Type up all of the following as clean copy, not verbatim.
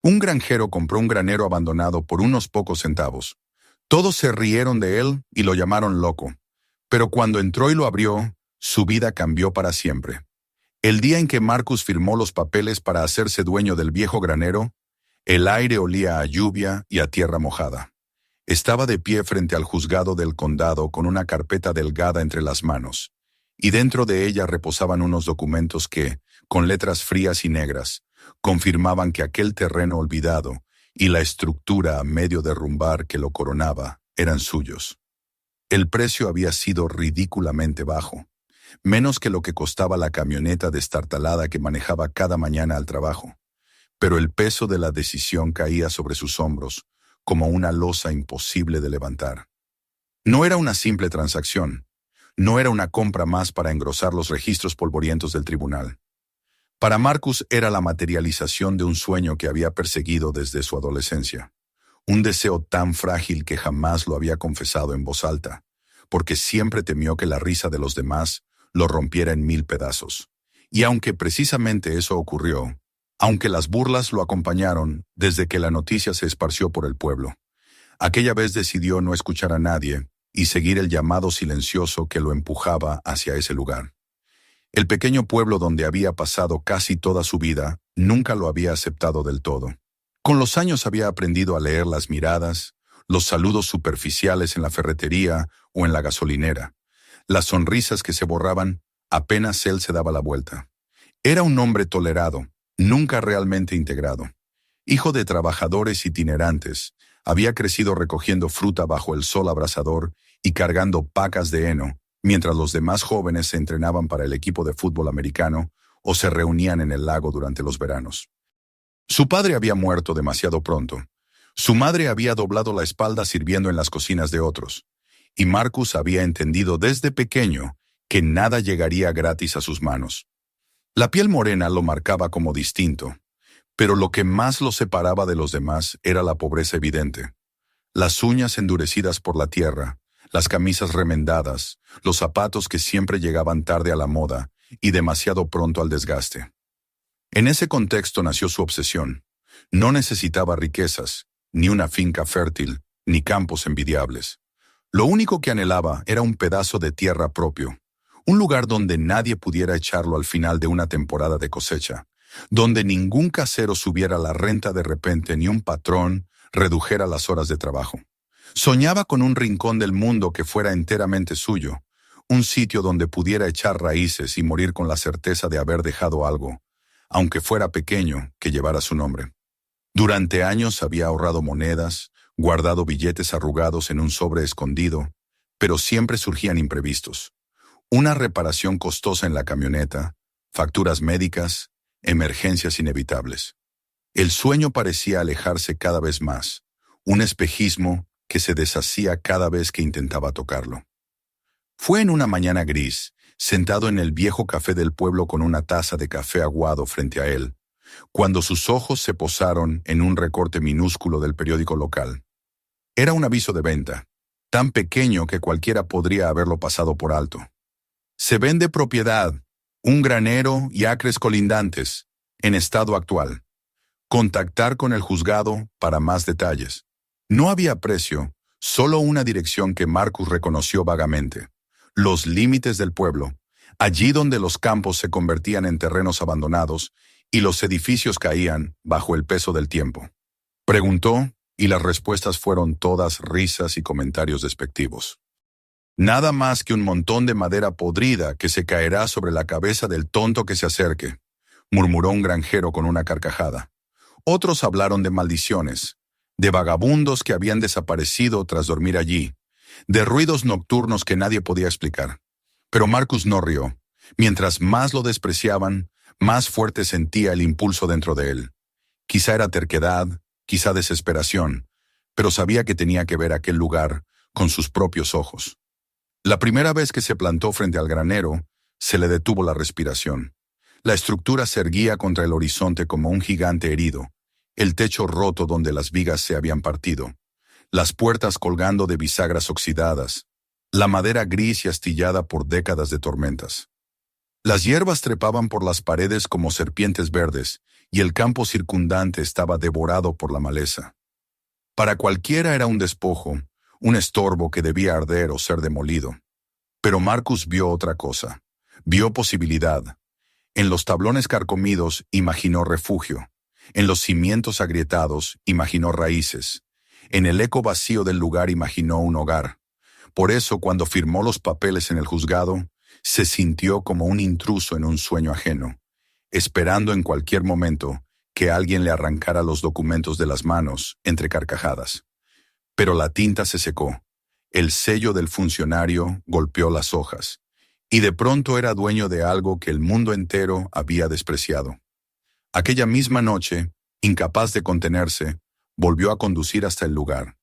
Un granjero compró un granero abandonado por unos pocos centavos. Todos se rieron de él y lo llamaron loco. Pero cuando entró y lo abrió, su vida cambió para siempre. El día en que Marcus firmó los papeles para hacerse dueño del viejo granero, el aire olía a lluvia y a tierra mojada. Estaba de pie frente al juzgado del condado con una carpeta delgada entre las manos, y dentro de ella reposaban unos documentos que, con letras frías y negras, confirmaban que aquel terreno olvidado y la estructura a medio derrumbar que lo coronaba eran suyos. El precio había sido ridículamente bajo, menos que lo que costaba la camioneta destartalada que manejaba cada mañana al trabajo, pero el peso de la decisión caía sobre sus hombros como una losa imposible de levantar. No era una simple transacción, no era una compra más para engrosar los registros polvorientos del tribunal. Para Marcus era la materialización de un sueño que había perseguido desde su adolescencia, un deseo tan frágil que jamás lo había confesado en voz alta, porque siempre temió que la risa de los demás lo rompiera en 1000 pedazos. Y aunque precisamente eso ocurrió, aunque las burlas lo acompañaron desde que la noticia se esparció por el pueblo, aquella vez decidió no escuchar a nadie y seguir el llamado silencioso que lo empujaba hacia ese lugar. El pequeño pueblo donde había pasado casi toda su vida nunca lo había aceptado del todo. Con los años había aprendido a leer las miradas, los saludos superficiales en la ferretería o en la gasolinera, las sonrisas que se borraban apenas él se daba la vuelta. Era un hombre tolerado, nunca realmente integrado. Hijo de trabajadores itinerantes, había crecido recogiendo fruta bajo el sol abrasador y cargando pacas de heno, mientras los demás jóvenes se entrenaban para el equipo de fútbol americano o se reunían en el lago durante los veranos. Su padre había muerto demasiado pronto. Su madre había doblado la espalda sirviendo en las cocinas de otros, y Marcus había entendido desde pequeño que nada llegaría gratis a sus manos. La piel morena lo marcaba como distinto, pero lo que más lo separaba de los demás era la pobreza evidente. Las uñas endurecidas por la tierra, las camisas remendadas, los zapatos que siempre llegaban tarde a la moda y demasiado pronto al desgaste. En ese contexto nació su obsesión. No necesitaba riquezas, ni una finca fértil, ni campos envidiables. Lo único que anhelaba era un pedazo de tierra propio, un lugar donde nadie pudiera echarlo al final de una temporada de cosecha, donde ningún casero subiera la renta de repente ni un patrón redujera las horas de trabajo. Soñaba con un rincón del mundo que fuera enteramente suyo, un sitio donde pudiera echar raíces y morir con la certeza de haber dejado algo, aunque fuera pequeño, que llevara su nombre. Durante años había ahorrado monedas, guardado billetes arrugados en un sobre escondido, pero siempre surgían imprevistos. Una reparación costosa en la camioneta, facturas médicas, emergencias inevitables. El sueño parecía alejarse cada vez más, un espejismo que se deshacía cada vez que intentaba tocarlo. Fue en una mañana gris, sentado en el viejo café del pueblo con una taza de café aguado frente a él, cuando sus ojos se posaron en un recorte minúsculo del periódico local. Era un aviso de venta, tan pequeño que cualquiera podría haberlo pasado por alto. Se vende propiedad, un granero y acres colindantes, en estado actual. Contactar con el juzgado para más detalles. No había precio, solo una dirección que Marcus reconoció vagamente. Los límites del pueblo, allí donde los campos se convertían en terrenos abandonados y los edificios caían bajo el peso del tiempo. Preguntó, y las respuestas fueron todas risas y comentarios despectivos. Nada más que un montón de madera podrida que se caerá sobre la cabeza del tonto que se acerque, murmuró un granjero con una carcajada. Otros hablaron de maldiciones, de vagabundos que habían desaparecido tras dormir allí, de ruidos nocturnos que nadie podía explicar. Pero Marcus no rió. Mientras más lo despreciaban, más fuerte sentía el impulso dentro de él. Quizá era terquedad, quizá desesperación, pero sabía que tenía que ver aquel lugar con sus propios ojos. La primera vez que se plantó frente al granero, se le detuvo la respiración. La estructura se erguía contra el horizonte como un gigante herido, el techo roto donde las vigas se habían partido, las puertas colgando de bisagras oxidadas, la madera gris y astillada por décadas de tormentas. Las hierbas trepaban por las paredes como serpientes verdes, y el campo circundante estaba devorado por la maleza. Para cualquiera era un despojo, un estorbo que debía arder o ser demolido. Pero Marcus vio otra cosa. Vio posibilidad. En los tablones carcomidos imaginó refugio. En los cimientos agrietados imaginó raíces. En el eco vacío del lugar imaginó un hogar. Por eso, cuando firmó los papeles en el juzgado, se sintió como un intruso en un sueño ajeno, esperando en cualquier momento que alguien le arrancara los documentos de las manos entre carcajadas. Pero la tinta se secó. El sello del funcionario golpeó las hojas, y de pronto era dueño de algo que el mundo entero había despreciado. Aquella misma noche, incapaz de contenerse, volvió a conducir hasta el lugar.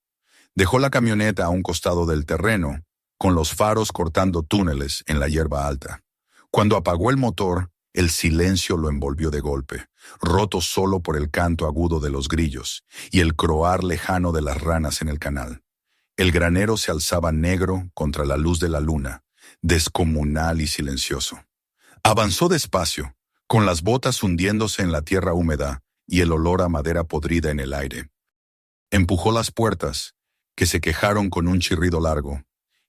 Dejó la camioneta a un costado del terreno, con los faros cortando túneles en la hierba alta. Cuando apagó el motor, el silencio lo envolvió de golpe, roto solo por el canto agudo de los grillos y el croar lejano de las ranas en el canal. El granero se alzaba negro contra la luz de la luna, descomunal y silencioso. Avanzó despacio, con las botas hundiéndose en la tierra húmeda y el olor a madera podrida en el aire. Empujó las puertas, que se quejaron con un chirrido largo,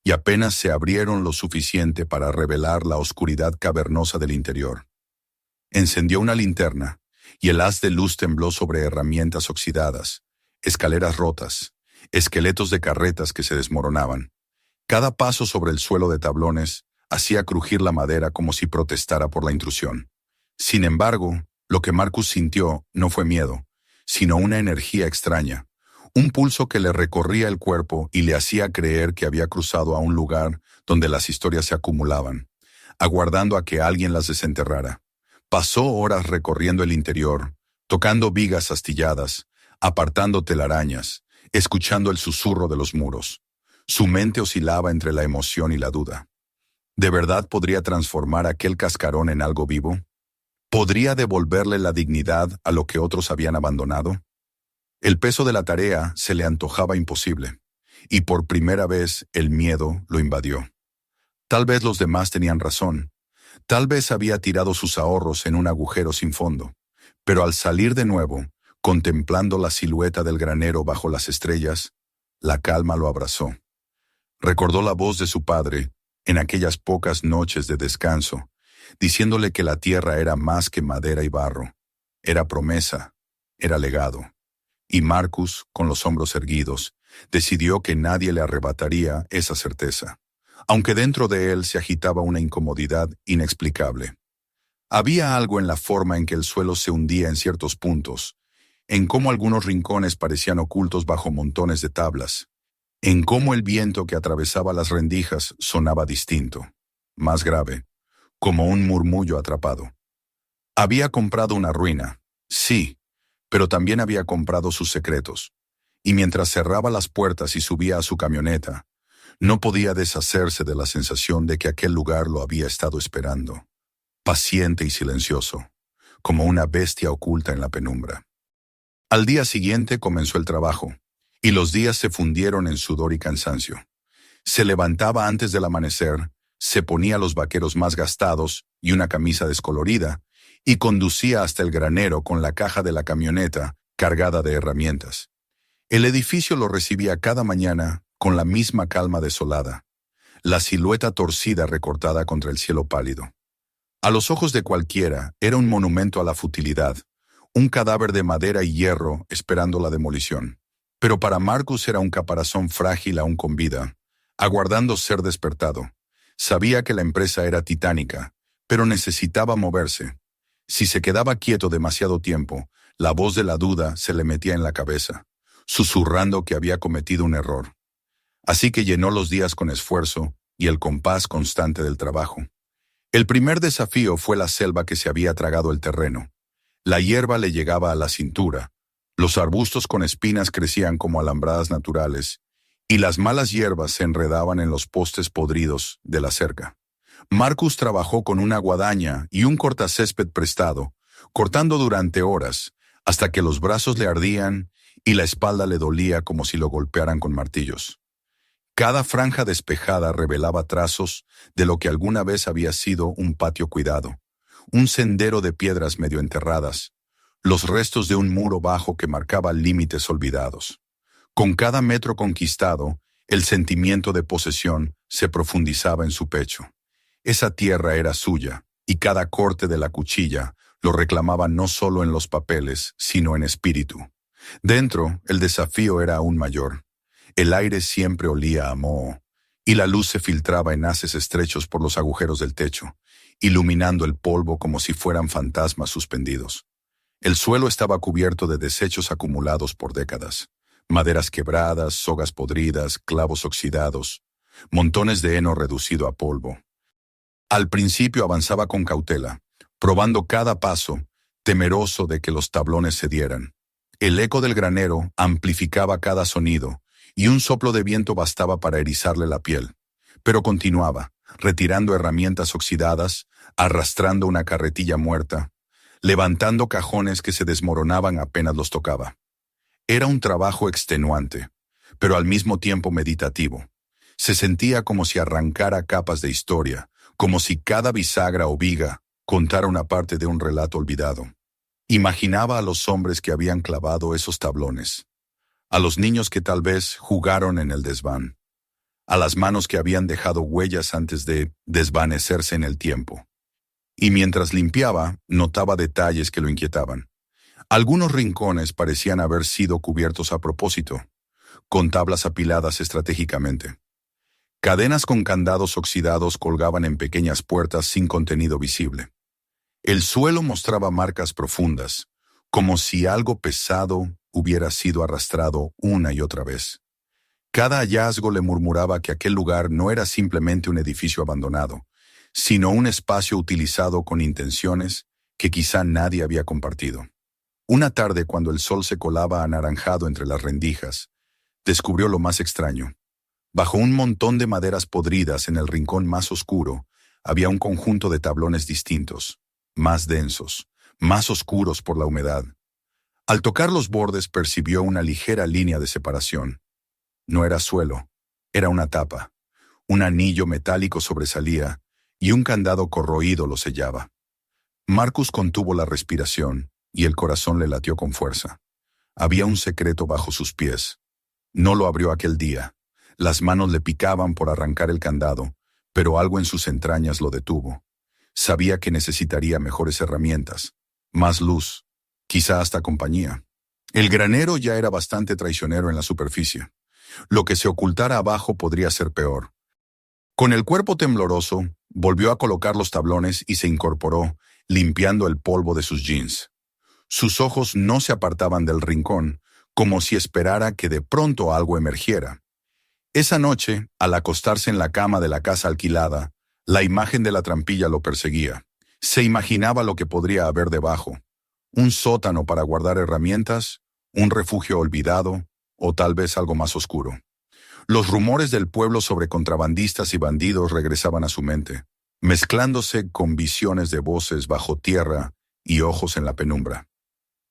y apenas se abrieron lo suficiente para revelar la oscuridad cavernosa del interior. Encendió una linterna, y el haz de luz tembló sobre herramientas oxidadas, escaleras rotas, esqueletos de carretas que se desmoronaban. Cada paso sobre el suelo de tablones hacía crujir la madera como si protestara por la intrusión. Sin embargo, lo que Marcus sintió no fue miedo, sino una energía extraña, un pulso que le recorría el cuerpo y le hacía creer que había cruzado a un lugar donde las historias se acumulaban, aguardando a que alguien las desenterrara. Pasó horas recorriendo el interior, tocando vigas astilladas, apartando telarañas, escuchando el susurro de los muros. Su mente oscilaba entre la emoción y la duda. ¿De verdad podría transformar aquel cascarón en algo vivo? ¿Podría devolverle la dignidad a lo que otros habían abandonado? El peso de la tarea se le antojaba imposible, y por primera vez el miedo lo invadió. Tal vez los demás tenían razón. Tal vez había tirado sus ahorros en un agujero sin fondo, pero al salir de nuevo, contemplando la silueta del granero bajo las estrellas, la calma lo abrazó. Recordó la voz de su padre en aquellas pocas noches de descanso, diciéndole que la tierra era más que madera y barro, era promesa, era legado. Y Marcus, con los hombros erguidos, decidió que nadie le arrebataría esa certeza, aunque dentro de él se agitaba una incomodidad inexplicable. Había algo en la forma en que el suelo se hundía en ciertos puntos, en cómo algunos rincones parecían ocultos bajo montones de tablas, en cómo el viento que atravesaba las rendijas sonaba distinto, más grave, como un murmullo atrapado. Había comprado una ruina, sí, pero también había comprado sus secretos, y mientras cerraba las puertas y subía a su camioneta, no podía deshacerse de la sensación de que aquel lugar lo había estado esperando, paciente y silencioso, como una bestia oculta en la penumbra. Al día siguiente comenzó el trabajo, y los días se fundieron en sudor y cansancio. Se levantaba antes del amanecer, se ponía los vaqueros más gastados y una camisa descolorida, y conducía hasta el granero con la caja de la camioneta cargada de herramientas. El edificio lo recibía cada mañana con la misma calma desolada, la silueta torcida recortada contra el cielo pálido. A los ojos de cualquiera era un monumento a la futilidad, un cadáver de madera y hierro esperando la demolición. Pero para Marcus era un caparazón frágil aún con vida, aguardando ser despertado. Sabía que la empresa era titánica, pero necesitaba moverse. Si se quedaba quieto demasiado tiempo, la voz de la duda se le metía en la cabeza, susurrando que había cometido un error. Así que llenó los días con esfuerzo y el compás constante del trabajo. El primer desafío fue la selva que se había tragado el terreno. La hierba le llegaba a la cintura, los arbustos con espinas crecían como alambradas naturales, y las malas hierbas se enredaban en los postes podridos de la cerca. Marcus trabajó con una guadaña y un cortacésped prestado, cortando durante horas, hasta que los brazos le ardían y la espalda le dolía como si lo golpearan con martillos. Cada franja despejada revelaba trazos de lo que alguna vez había sido un patio cuidado, un sendero de piedras medio enterradas, los restos de un muro bajo que marcaba límites olvidados. Con cada metro conquistado, el sentimiento de posesión se profundizaba en su pecho. Esa tierra era suya, y cada corte de la cuchilla lo reclamaba no solo en los papeles, sino en espíritu. Dentro, el desafío era aún mayor. El aire siempre olía a moho, y la luz se filtraba en haces estrechos por los agujeros del techo, iluminando el polvo como si fueran fantasmas suspendidos. El suelo estaba cubierto de desechos acumulados por décadas. Maderas quebradas, sogas podridas, clavos oxidados, montones de heno reducido a polvo. Al principio avanzaba con cautela, probando cada paso, temeroso de que los tablones cedieran. El eco del granero amplificaba cada sonido, y un soplo de viento bastaba para erizarle la piel. Pero continuaba, retirando herramientas oxidadas, arrastrando una carretilla muerta, levantando cajones que se desmoronaban apenas los tocaba. Era un trabajo extenuante, pero al mismo tiempo meditativo. Se sentía como si arrancara capas de historia, como si cada bisagra o viga contara una parte de un relato olvidado. Imaginaba a los hombres que habían clavado esos tablones, a los niños que tal vez jugaron en el desván, a las manos que habían dejado huellas antes de desvanecerse en el tiempo. Y mientras limpiaba, notaba detalles que lo inquietaban. Algunos rincones parecían haber sido cubiertos a propósito, con tablas apiladas estratégicamente. Cadenas con candados oxidados colgaban en pequeñas puertas sin contenido visible. El suelo mostraba marcas profundas, como si algo pesado hubiera sido arrastrado una y otra vez. Cada hallazgo le murmuraba que aquel lugar no era simplemente un edificio abandonado, sino un espacio utilizado con intenciones que quizá nadie había compartido. Una tarde, cuando el sol se colaba anaranjado entre las rendijas, descubrió lo más extraño. Bajo un montón de maderas podridas en el rincón más oscuro, había un conjunto de tablones distintos, más densos, más oscuros por la humedad. Al tocar los bordes percibió una ligera línea de separación. No era suelo, era una tapa. Un anillo metálico sobresalía y un candado corroído lo sellaba. Marcus contuvo la respiración y el corazón le latió con fuerza. Había un secreto bajo sus pies. No lo abrió aquel día. Las manos le picaban por arrancar el candado, pero algo en sus entrañas lo detuvo. Sabía que necesitaría mejores herramientas, más luz, quizá hasta compañía. El granero ya era bastante traicionero en la superficie. Lo que se ocultara abajo podría ser peor. Con el cuerpo tembloroso, volvió a colocar los tablones y se incorporó, limpiando el polvo de sus jeans. Sus ojos no se apartaban del rincón, como si esperara que de pronto algo emergiera. Esa noche, al acostarse en la cama de la casa alquilada, la imagen de la trampilla lo perseguía. Se imaginaba lo que podría haber debajo. Un sótano para guardar herramientas, un refugio olvidado, o tal vez algo más oscuro. Los rumores del pueblo sobre contrabandistas y bandidos regresaban a su mente, mezclándose con visiones de voces bajo tierra y ojos en la penumbra.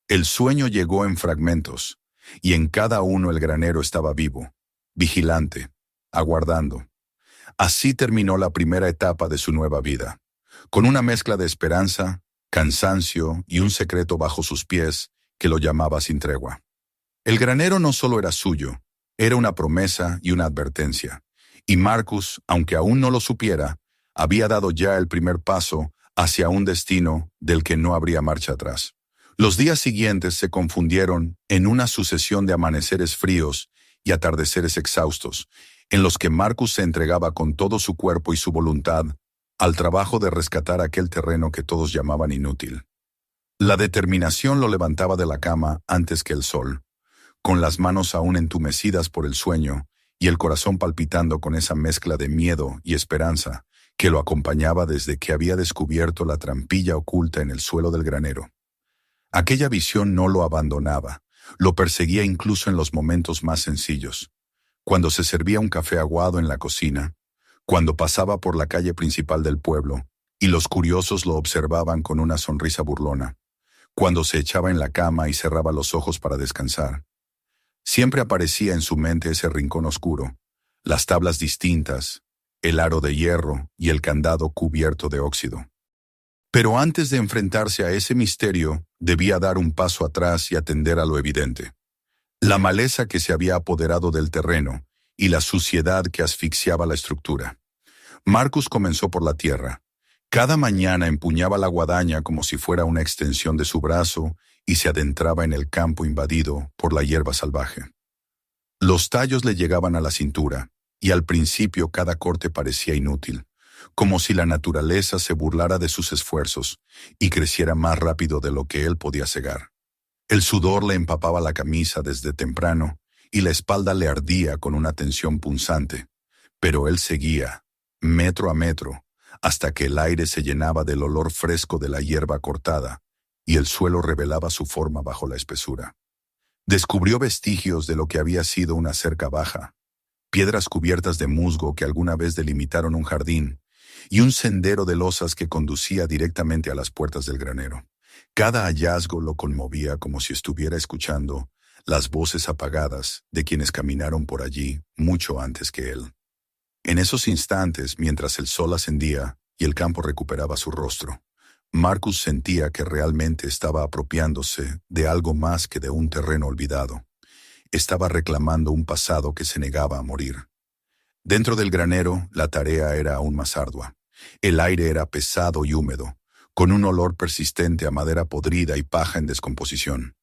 El sueño llegó en fragmentos, y en cada uno el granero estaba vivo, vigilante, aguardando. Así terminó la primera etapa de su nueva vida, con una mezcla de esperanza, cansancio y un secreto bajo sus pies que lo llamaba sin tregua. El granero no solo era suyo, era una promesa y una advertencia, y Marcus, aunque aún no lo supiera, había dado ya el primer paso hacia un destino del que no habría marcha atrás. Los días siguientes se confundieron en una sucesión de amaneceres fríos y atardeceres exhaustos, en los que Marcus se entregaba con todo su cuerpo y su voluntad al trabajo de rescatar aquel terreno que todos llamaban inútil. La determinación lo levantaba de la cama antes que el sol, con las manos aún entumecidas por el sueño y el corazón palpitando con esa mezcla de miedo y esperanza que lo acompañaba desde que había descubierto la trampilla oculta en el suelo del granero. Aquella visión no lo abandonaba, lo perseguía incluso en los momentos más sencillos. Cuando se servía un café aguado en la cocina, cuando pasaba por la calle principal del pueblo y los curiosos lo observaban con una sonrisa burlona, cuando se echaba en la cama y cerraba los ojos para descansar. Siempre aparecía en su mente ese rincón oscuro, las tablas distintas, el aro de hierro y el candado cubierto de óxido. Pero antes de enfrentarse a ese misterio, debía dar un paso atrás y atender a lo evidente. La maleza que se había apoderado del terreno y la suciedad que asfixiaba la estructura. Marcus comenzó por la tierra. Cada mañana empuñaba la guadaña como si fuera una extensión de su brazo y se adentraba en el campo invadido por la hierba salvaje. Los tallos le llegaban a la cintura, y al principio cada corte parecía inútil, como si la naturaleza se burlara de sus esfuerzos y creciera más rápido de lo que él podía cegar. El sudor le empapaba la camisa desde temprano y la espalda le ardía con una tensión punzante, pero él seguía, metro a metro, hasta que el aire se llenaba del olor fresco de la hierba cortada y el suelo revelaba su forma bajo la espesura. Descubrió vestigios de lo que había sido una cerca baja, piedras cubiertas de musgo que alguna vez delimitaron un jardín y un sendero de losas que conducía directamente a las puertas del granero. Cada hallazgo lo conmovía como si estuviera escuchando las voces apagadas de quienes caminaron por allí mucho antes que él. En esos instantes, mientras el sol ascendía y el campo recuperaba su rostro, Marcus sentía que realmente estaba apropiándose de algo más que de un terreno olvidado. Estaba reclamando un pasado que se negaba a morir. Dentro del granero, la tarea era aún más ardua. El aire era pesado y húmedo, con un olor persistente a madera podrida y paja en descomposición.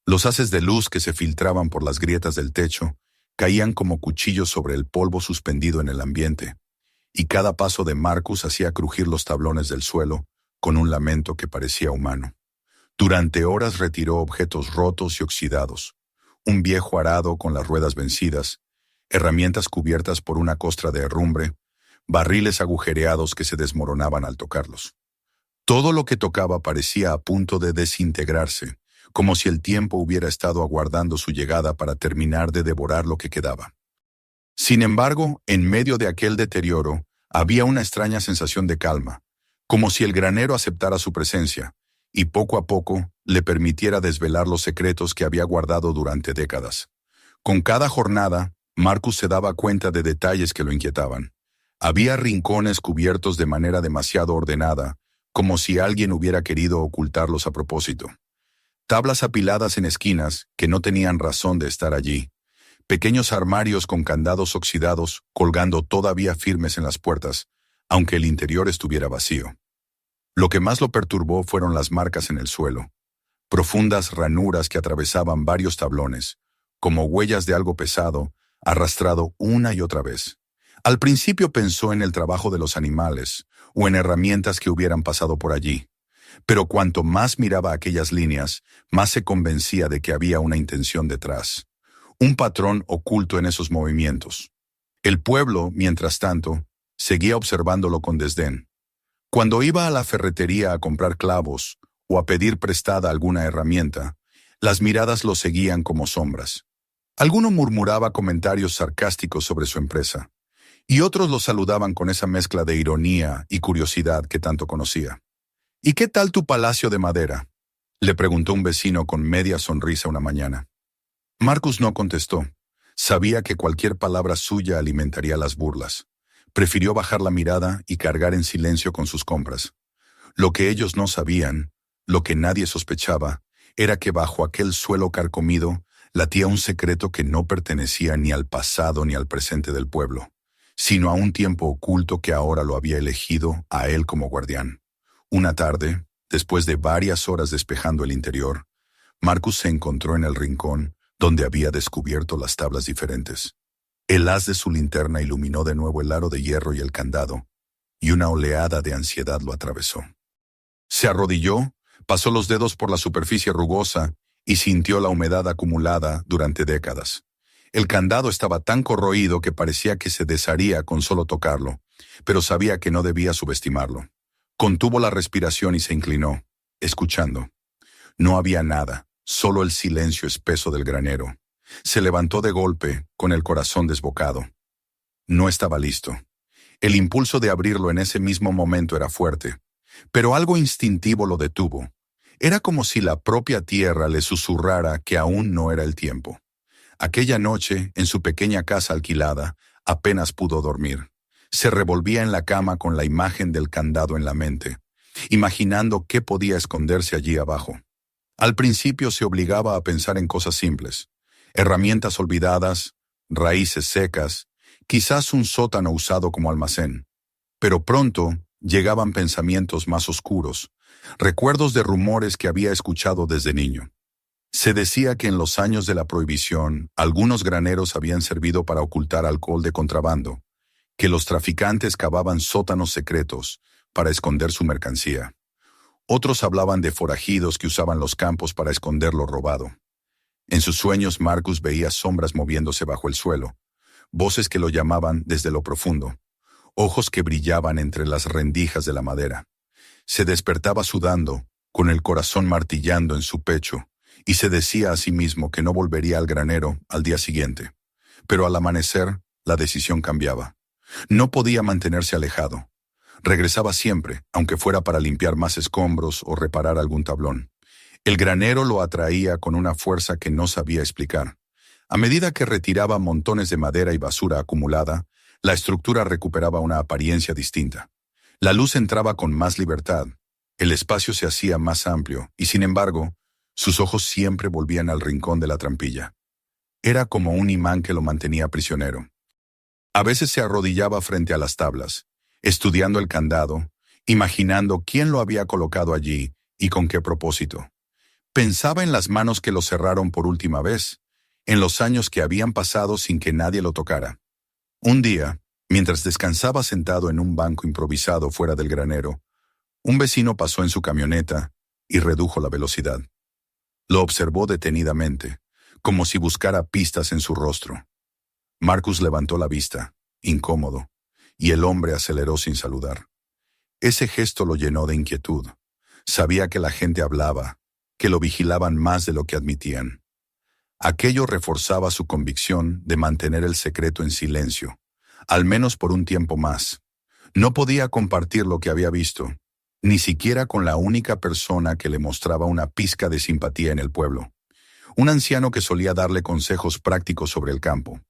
Los haces de luz que se filtraban por las grietas del techo caían como cuchillos sobre el polvo suspendido en el ambiente, y cada paso de Marcus hacía crujir los tablones del suelo con un lamento que parecía humano. Durante horas retiró objetos rotos y oxidados, un viejo arado con las ruedas vencidas, herramientas cubiertas por una costra de herrumbre, barriles agujereados que se desmoronaban al tocarlos. Todo lo que tocaba parecía a punto de desintegrarse, como si el tiempo hubiera estado aguardando su llegada para terminar de devorar lo que quedaba. Sin embargo, en medio de aquel deterioro, había una extraña sensación de calma, como si el granero aceptara su presencia, y poco a poco le permitiera desvelar los secretos que había guardado durante décadas. Con cada jornada, Marcus se daba cuenta de detalles que lo inquietaban. Había rincones cubiertos de manera demasiado ordenada, como si alguien hubiera querido ocultarlos a propósito. Tablas apiladas en esquinas que no tenían razón de estar allí. Pequeños armarios con candados oxidados colgando todavía firmes en las puertas, aunque el interior estuviera vacío. Lo que más lo perturbó fueron las marcas en el suelo, profundas ranuras que atravesaban varios tablones, como huellas de algo pesado, arrastrado una y otra vez. Al principio pensó en el trabajo de los animales, o en herramientas que hubieran pasado por allí, pero cuanto más miraba aquellas líneas, más se convencía de que había una intención detrás, un patrón oculto en esos movimientos. El pueblo, mientras tanto, seguía observándolo con desdén. Cuando iba a la ferretería a comprar clavos o a pedir prestada alguna herramienta, las miradas lo seguían como sombras. Alguno murmuraba comentarios sarcásticos sobre su empresa, y otros lo saludaban con esa mezcla de ironía y curiosidad que tanto conocía. «¿Y qué tal tu palacio de madera?», le preguntó un vecino con media sonrisa una mañana. Marcus no contestó. Sabía que cualquier palabra suya alimentaría las burlas. Prefirió bajar la mirada y cargar en silencio con sus compras. Lo que ellos no sabían, lo que nadie sospechaba, era que bajo aquel suelo carcomido latía un secreto que no pertenecía ni al pasado ni al presente del pueblo, sino a un tiempo oculto que ahora lo había elegido a él como guardián. Una tarde, después de varias horas despejando el interior, Marcus se encontró en el rincón donde había descubierto las tablas diferentes. El haz de su linterna iluminó de nuevo el aro de hierro y el candado, y una oleada de ansiedad lo atravesó. Se arrodilló, pasó los dedos por la superficie rugosa y sintió la humedad acumulada durante décadas. El candado estaba tan corroído que parecía que se desharía con solo tocarlo, pero sabía que no debía subestimarlo. Contuvo la respiración y se inclinó, escuchando. No había nada, solo el silencio espeso del granero. Se levantó de golpe, con el corazón desbocado. No estaba listo. El impulso de abrirlo en ese mismo momento era fuerte, pero algo instintivo lo detuvo. Era como si la propia tierra le susurrara que aún no era el tiempo. Aquella noche, en su pequeña casa alquilada, apenas pudo dormir. Se revolvía en la cama con la imagen del candado en la mente, imaginando qué podía esconderse allí abajo. Al principio se obligaba a pensar en cosas simples: herramientas olvidadas, raíces secas, quizás un sótano usado como almacén. Pero pronto llegaban pensamientos más oscuros, recuerdos de rumores que había escuchado desde niño. Se decía que en los años de la prohibición, algunos graneros habían servido para ocultar alcohol de contrabando, que los traficantes cavaban sótanos secretos para esconder su mercancía. Otros hablaban de forajidos que usaban los campos para esconder lo robado. En sus sueños Marcus veía sombras moviéndose bajo el suelo, voces que lo llamaban desde lo profundo, ojos que brillaban entre las rendijas de la madera. Se despertaba sudando, con el corazón martillando en su pecho, y se decía a sí mismo que no volvería al granero al día siguiente. Pero al amanecer, la decisión cambiaba. No podía mantenerse alejado. Regresaba siempre, aunque fuera para limpiar más escombros o reparar algún tablón. El granero lo atraía con una fuerza que no sabía explicar. A medida que retiraba montones de madera y basura acumulada, la estructura recuperaba una apariencia distinta. La luz entraba con más libertad, el espacio se hacía más amplio y, sin embargo, sus ojos siempre volvían al rincón de la trampilla. Era como un imán que lo mantenía prisionero. A veces se arrodillaba frente a las tablas, estudiando el candado, imaginando quién lo había colocado allí y con qué propósito. Pensaba en las manos que lo cerraron por última vez, en los años que habían pasado sin que nadie lo tocara. Un día, mientras descansaba sentado en un banco improvisado fuera del granero, un vecino pasó en su camioneta y redujo la velocidad. Lo observó detenidamente, como si buscara pistas en su rostro. Marcus levantó la vista, incómodo, y el hombre aceleró sin saludar. Ese gesto lo llenó de inquietud. Sabía que la gente hablaba, que lo vigilaban más de lo que admitían. Aquello reforzaba su convicción de mantener el secreto en silencio, al menos por un tiempo más. No podía compartir lo que había visto, ni siquiera con la única persona que le mostraba una pizca de simpatía en el pueblo, un anciano que solía darle consejos prácticos sobre el campo.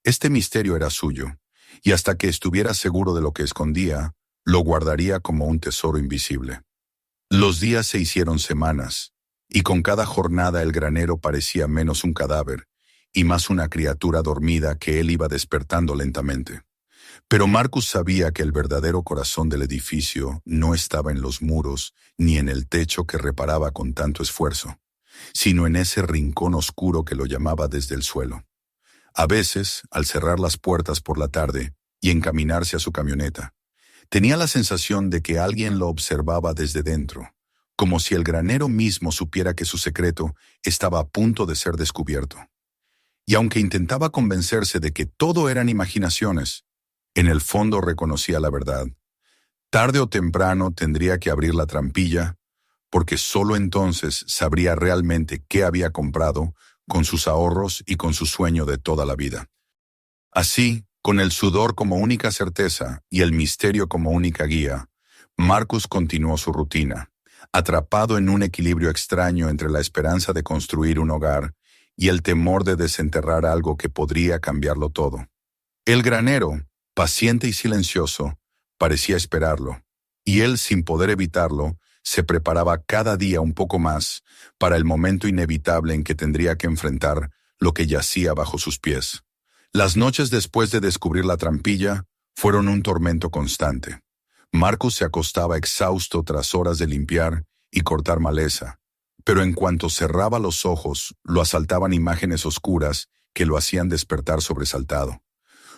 Este misterio era suyo, y hasta que estuviera seguro de lo que escondía, lo guardaría como un tesoro invisible. Los días se hicieron semanas, y con cada jornada el granero parecía menos un cadáver y más una criatura dormida que él iba despertando lentamente. Pero Marcus sabía que el verdadero corazón del edificio no estaba en los muros ni en el techo que reparaba con tanto esfuerzo, sino en ese rincón oscuro que lo llamaba desde el suelo. A veces, al cerrar las puertas por la tarde y encaminarse a su camioneta, tenía la sensación de que alguien lo observaba desde dentro, como si el granero mismo supiera que su secreto estaba a punto de ser descubierto. Y aunque intentaba convencerse de que todo eran imaginaciones, en el fondo reconocía la verdad. Tarde o temprano tendría que abrir la trampilla, porque solo entonces sabría realmente qué había comprado con sus ahorros y con su sueño de toda la vida. Así, con el sudor como única certeza y el misterio como única guía, Marcus continuó su rutina, atrapado en un equilibrio extraño entre la esperanza de construir un hogar y el temor de desenterrar algo que podría cambiarlo todo. El granero, paciente y silencioso, parecía esperarlo, y él, sin poder evitarlo, se preparaba cada día un poco más para el momento inevitable en que tendría que enfrentar lo que yacía bajo sus pies. Las noches después de descubrir la trampilla fueron un tormento constante. Marcus se acostaba exhausto tras horas de limpiar y cortar maleza, pero en cuanto cerraba los ojos, lo asaltaban imágenes oscuras que lo hacían despertar sobresaltado.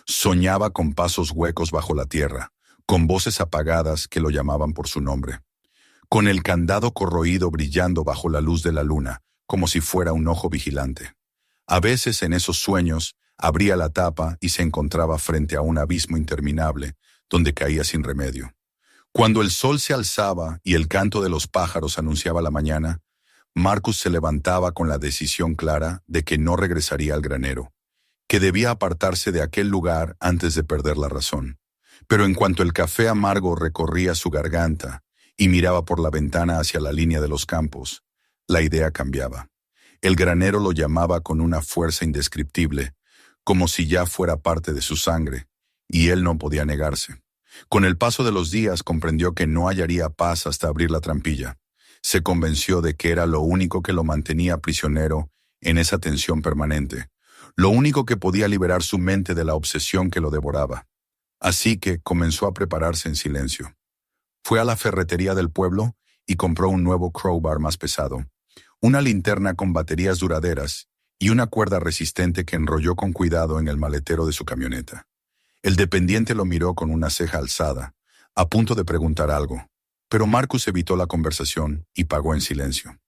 Soñaba con pasos huecos bajo la tierra, con voces apagadas que lo llamaban por su nombre, con el candado corroído brillando bajo la luz de la luna, como si fuera un ojo vigilante. A veces en esos sueños abría la tapa y se encontraba frente a un abismo interminable, donde caía sin remedio. Cuando el sol se alzaba y el canto de los pájaros anunciaba la mañana, Marcus se levantaba con la decisión clara de que no regresaría al granero, que debía apartarse de aquel lugar antes de perder la razón. Pero en cuanto el café amargo recorría su garganta y miraba por la ventana hacia la línea de los campos, la idea cambiaba. El granero lo llamaba con una fuerza indescriptible, como si ya fuera parte de su sangre, y él no podía negarse. Con el paso de los días comprendió que no hallaría paz hasta abrir la trampilla. Se convenció de que era lo único que lo mantenía prisionero en esa tensión permanente, lo único que podía liberar su mente de la obsesión que lo devoraba. Así que comenzó a prepararse en silencio. Fue a la ferretería del pueblo y compró un nuevo crowbar más pesado, una linterna con baterías duraderas y una cuerda resistente que enrolló con cuidado en el maletero de su camioneta. El dependiente lo miró con una ceja alzada, a punto de preguntar algo, pero Marcus evitó la conversación y pagó en silencio.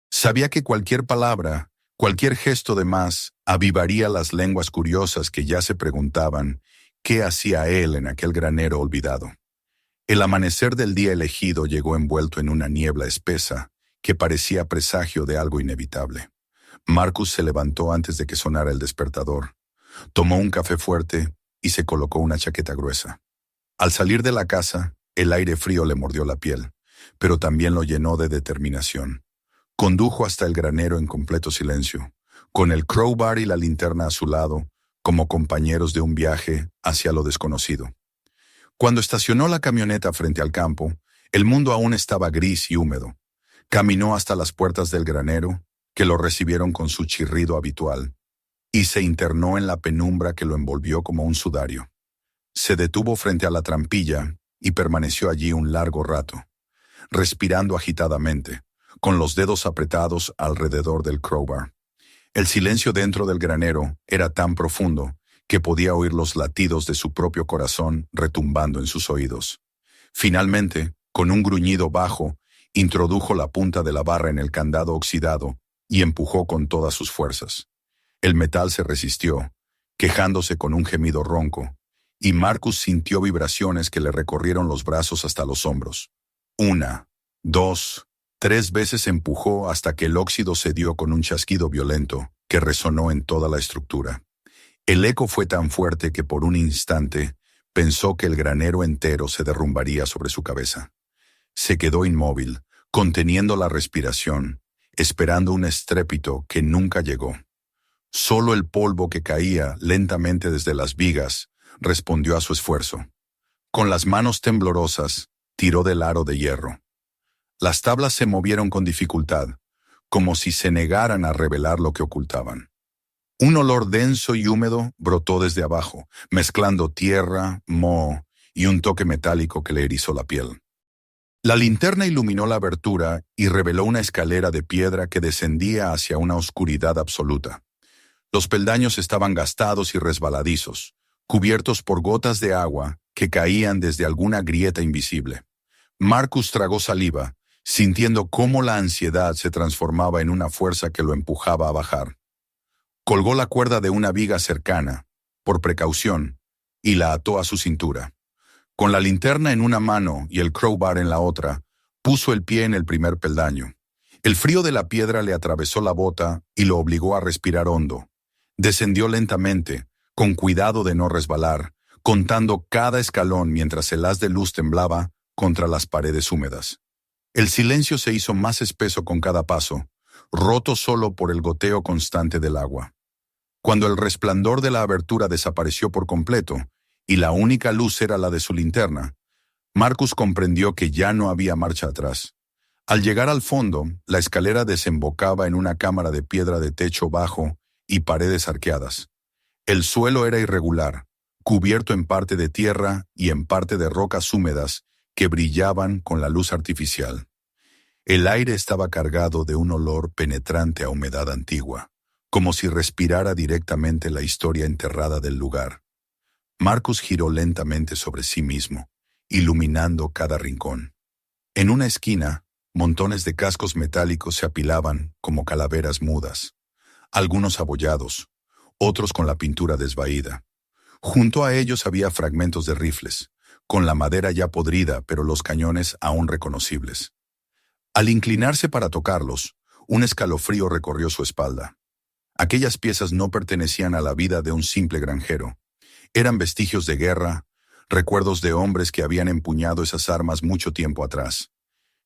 Sabía que cualquier palabra, cualquier gesto de más, avivaría las lenguas curiosas que ya se preguntaban qué hacía él en aquel granero olvidado. El amanecer del día elegido llegó envuelto en una niebla espesa que parecía presagio de algo inevitable. Marcus se levantó antes de que sonara el despertador, tomó un café fuerte y se colocó una chaqueta gruesa. Al salir de la casa, el aire frío le mordió la piel, pero también lo llenó de determinación. Condujo hasta el granero en completo silencio, con el crowbar y la linterna a su lado, como compañeros de un viaje hacia lo desconocido. Cuando estacionó la camioneta frente al campo, el mundo aún estaba gris y húmedo. Caminó hasta las puertas del granero, que lo recibieron con su chirrido habitual, y se internó en la penumbra que lo envolvió como un sudario. Se detuvo frente a la trampilla y permaneció allí un largo rato, respirando agitadamente, con los dedos apretados alrededor del crowbar. El silencio dentro del granero era tan profundo que podía oír los latidos de su propio corazón retumbando en sus oídos. Finalmente, con un gruñido bajo, introdujo la punta de la barra en el candado oxidado y empujó con todas sus fuerzas. El metal se resistió, quejándose con un gemido ronco, y Marcus sintió vibraciones que le recorrieron los brazos hasta los hombros. 1, 2, 3 veces empujó hasta que el óxido cedió con un chasquido violento que resonó en toda la estructura. El eco fue tan fuerte que por un instante pensó que el granero entero se derrumbaría sobre su cabeza. Se quedó inmóvil, conteniendo la respiración, esperando un estrépito que nunca llegó. Solo el polvo que caía lentamente desde las vigas respondió a su esfuerzo. Con las manos temblorosas, tiró del aro de hierro. Las tablas se movieron con dificultad, como si se negaran a revelar lo que ocultaban. Un olor denso y húmedo brotó desde abajo, mezclando tierra, moho y un toque metálico que le erizó la piel. La linterna iluminó la abertura y reveló una escalera de piedra que descendía hacia una oscuridad absoluta. Los peldaños estaban gastados y resbaladizos, cubiertos por gotas de agua que caían desde alguna grieta invisible. Marcus tragó saliva, sintiendo cómo la ansiedad se transformaba en una fuerza que lo empujaba a bajar. Colgó la cuerda de una viga cercana, por precaución, y la ató a su cintura. Con la linterna en una mano y el crowbar en la otra, puso el pie en el primer peldaño. El frío de la piedra le atravesó la bota y lo obligó a respirar hondo. Descendió lentamente, con cuidado de no resbalar, contando cada escalón mientras el haz de luz temblaba contra las paredes húmedas. El silencio se hizo más espeso con cada paso, roto solo por el goteo constante del agua. Cuando el resplandor de la abertura desapareció por completo y la única luz era la de su linterna, Marcus comprendió que ya no había marcha atrás. Al llegar al fondo, la escalera desembocaba en una cámara de piedra de techo bajo y paredes arqueadas. El suelo era irregular, cubierto en parte de tierra y en parte de rocas húmedas que brillaban con la luz artificial. El aire estaba cargado de un olor penetrante a humedad antigua, como si respirara directamente la historia enterrada del lugar. Marcus giró lentamente sobre sí mismo, iluminando cada rincón. En una esquina, montones de cascos metálicos se apilaban como calaveras mudas, algunos abollados, otros con la pintura desvaída. Junto a ellos había fragmentos de rifles, con la madera ya podrida pero los cañones aún reconocibles. Al inclinarse para tocarlos, un escalofrío recorrió su espalda. Aquellas piezas no pertenecían a la vida de un simple granjero. Eran vestigios de guerra, recuerdos de hombres que habían empuñado esas armas mucho tiempo atrás.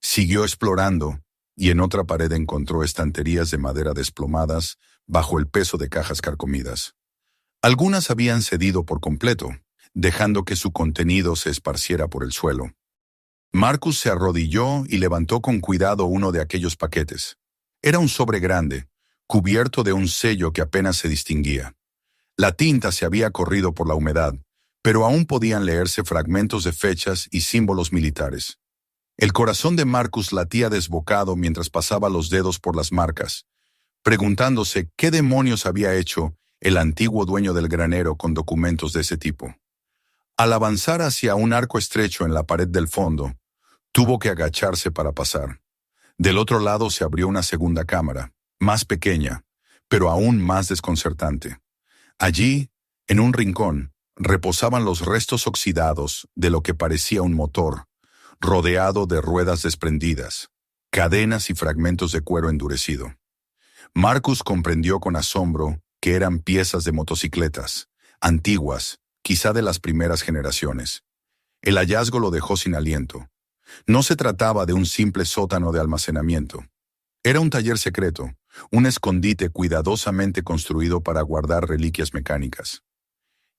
Siguió explorando, y en otra pared encontró estanterías de madera desplomadas bajo el peso de cajas carcomidas. Algunas habían cedido por completo, dejando que su contenido se esparciera por el suelo. Marcus se arrodilló y levantó con cuidado uno de aquellos paquetes. Era un sobre grande, cubierto de un sello que apenas se distinguía. La tinta se había corrido por la humedad, pero aún podían leerse fragmentos de fechas y símbolos militares. El corazón de Marcus latía desbocado mientras pasaba los dedos por las marcas, preguntándose qué demonios había hecho el antiguo dueño del granero con documentos de ese tipo. Al avanzar hacia un arco estrecho en la pared del fondo, tuvo que agacharse para pasar. Del otro lado se abrió una segunda cámara, más pequeña, pero aún más desconcertante. Allí, en un rincón, reposaban los restos oxidados de lo que parecía un motor, rodeado de ruedas desprendidas, cadenas y fragmentos de cuero endurecido. Marcus comprendió con asombro que eran piezas de motocicletas, antiguas, quizá de las primeras generaciones. El hallazgo lo dejó sin aliento. No se trataba de un simple sótano de almacenamiento. Era un taller secreto, un escondite cuidadosamente construido para guardar reliquias mecánicas.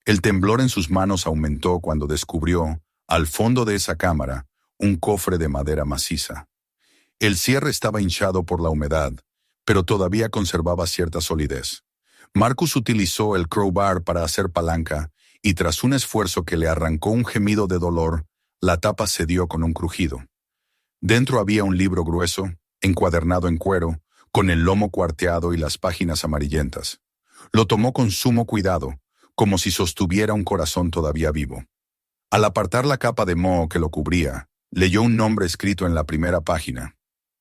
El temblor en sus manos aumentó cuando descubrió, al fondo de esa cámara, un cofre de madera maciza. El cierre estaba hinchado por la humedad, pero todavía conservaba cierta solidez. Marcus utilizó el crowbar para hacer palanca y tras un esfuerzo que le arrancó un gemido de dolor, la tapa cedió con un crujido. Dentro había un libro grueso, encuadernado en cuero, con el lomo cuarteado y las páginas amarillentas. Lo tomó con sumo cuidado, como si sostuviera un corazón todavía vivo. Al apartar la capa de moho que lo cubría, leyó un nombre escrito en la primera página.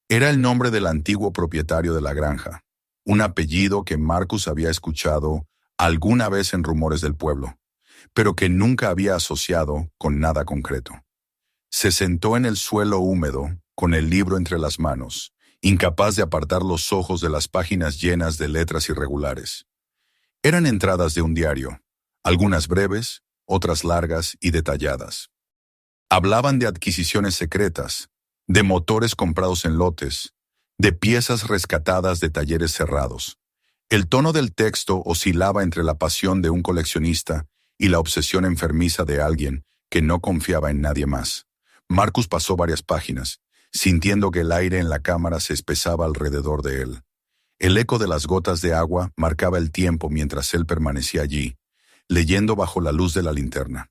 Era el nombre del antiguo propietario de la granja, un apellido que Marcus había escuchado alguna vez en rumores del pueblo, pero que nunca había asociado con nada concreto. Se sentó en el suelo húmedo, con el libro entre las manos, incapaz de apartar los ojos de las páginas llenas de letras irregulares. Eran entradas de un diario, algunas breves, otras largas y detalladas. Hablaban de adquisiciones secretas, de motores comprados en lotes, de piezas rescatadas de talleres cerrados. El tono del texto oscilaba entre la pasión de un coleccionista y la obsesión enfermiza de alguien que no confiaba en nadie más. Marcus pasó varias páginas, sintiendo que el aire en la cámara se espesaba alrededor de él. El eco de las gotas de agua marcaba el tiempo mientras él permanecía allí, leyendo bajo la luz de la linterna.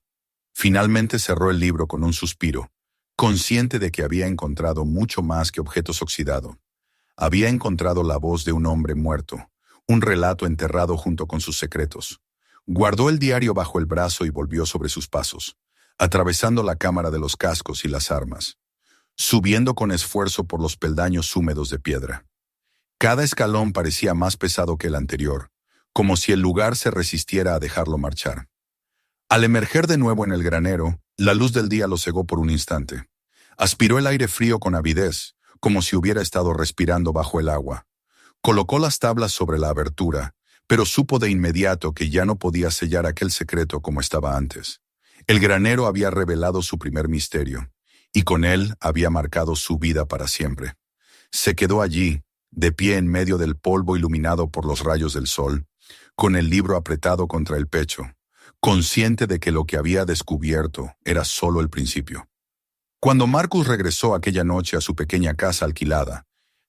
Finalmente cerró el libro con un suspiro, consciente de que había encontrado mucho más que objetos oxidados. Había encontrado la voz de un hombre muerto, un relato enterrado junto con sus secretos. Guardó el diario bajo el brazo y volvió sobre sus pasos, atravesando la cámara de los cascos y las armas, subiendo con esfuerzo por los peldaños húmedos de piedra. Cada escalón parecía más pesado que el anterior, como si el lugar se resistiera a dejarlo marchar. Al emerger de nuevo en el granero, la luz del día lo cegó por un instante. Aspiró el aire frío con avidez, como si hubiera estado respirando bajo el agua. Colocó las tablas sobre la abertura, pero supo de inmediato que ya no podía sellar aquel secreto como estaba antes. El granero había revelado su primer misterio, y con él había marcado su vida para siempre. Se quedó allí, de pie en medio del polvo iluminado por los rayos del sol, con el libro apretado contra el pecho, consciente de que lo que había descubierto era solo el principio. Cuando Marcus regresó aquella noche a su pequeña casa alquilada,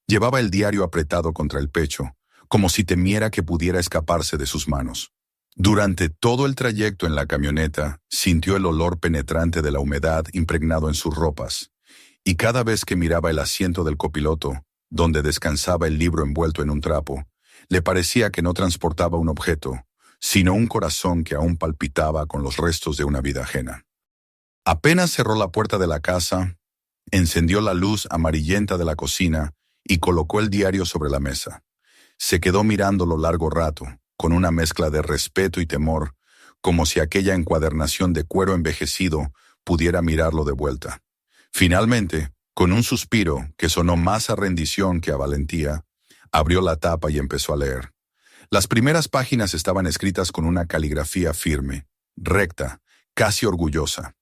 llevaba el diario apretado contra el pecho, como si temiera que pudiera escaparse de sus manos. Durante todo el trayecto en la camioneta, sintió el olor penetrante de la humedad impregnado en sus ropas, y cada vez que miraba el asiento del copiloto, donde descansaba el libro envuelto en un trapo, le parecía que no transportaba un objeto, sino un corazón que aún palpitaba con los restos de una vida ajena. Apenas cerró la puerta de la casa, encendió la luz amarillenta de la cocina y colocó el diario sobre la mesa. Se quedó mirándolo largo rato, con una mezcla de respeto y temor, como si aquella encuadernación de cuero envejecido pudiera mirarlo de vuelta. Finalmente, con un suspiro que sonó más a rendición que a valentía, abrió la tapa y empezó a leer. Las primeras páginas estaban escritas con una caligrafía firme, recta, casi orgullosa.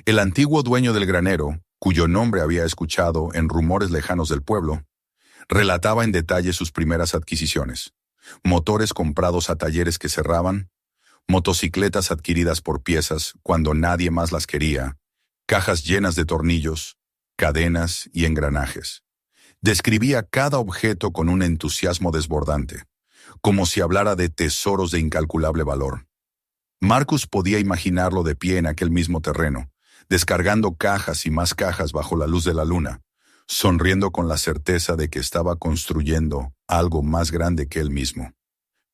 El antiguo dueño del granero, cuyo nombre había escuchado en rumores lejanos del pueblo, relataba en detalle sus primeras adquisiciones: motores comprados a talleres que cerraban, motocicletas adquiridas por piezas cuando nadie más las quería, cajas llenas de tornillos, cadenas y engranajes. Describía cada objeto con un entusiasmo desbordante, como si hablara de tesoros de incalculable valor. Marcus podía imaginarlo de pie en aquel mismo terreno, descargando cajas y más cajas bajo la luz de la luna, sonriendo con la certeza de que estaba construyendo algo más grande que él mismo.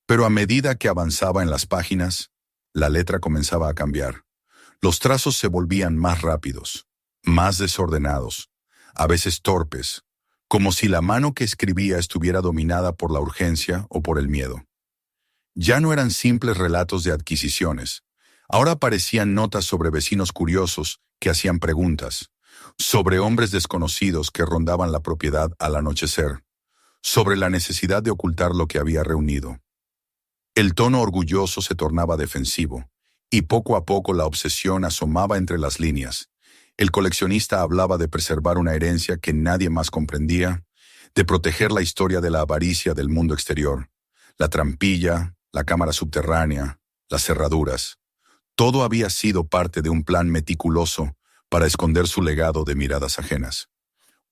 Pero a medida que avanzaba en las páginas, la letra comenzaba a cambiar. Los trazos se volvían más rápidos, más desordenados, a veces torpes, como si la mano que escribía estuviera dominada por la urgencia o por el miedo. Ya no eran simples relatos de adquisiciones. Ahora parecían notas sobre vecinos curiosos que hacían preguntas, sobre hombres desconocidos que rondaban la propiedad al anochecer, sobre la necesidad de ocultar lo que había reunido. El tono orgulloso se tornaba defensivo, y poco a poco la obsesión asomaba entre las líneas. El coleccionista hablaba de preservar una herencia que nadie más comprendía, de proteger la historia de la avaricia del mundo exterior, la trampilla, la cámara subterránea, las cerraduras. Todo había sido parte de un plan meticuloso para esconder su legado de miradas ajenas.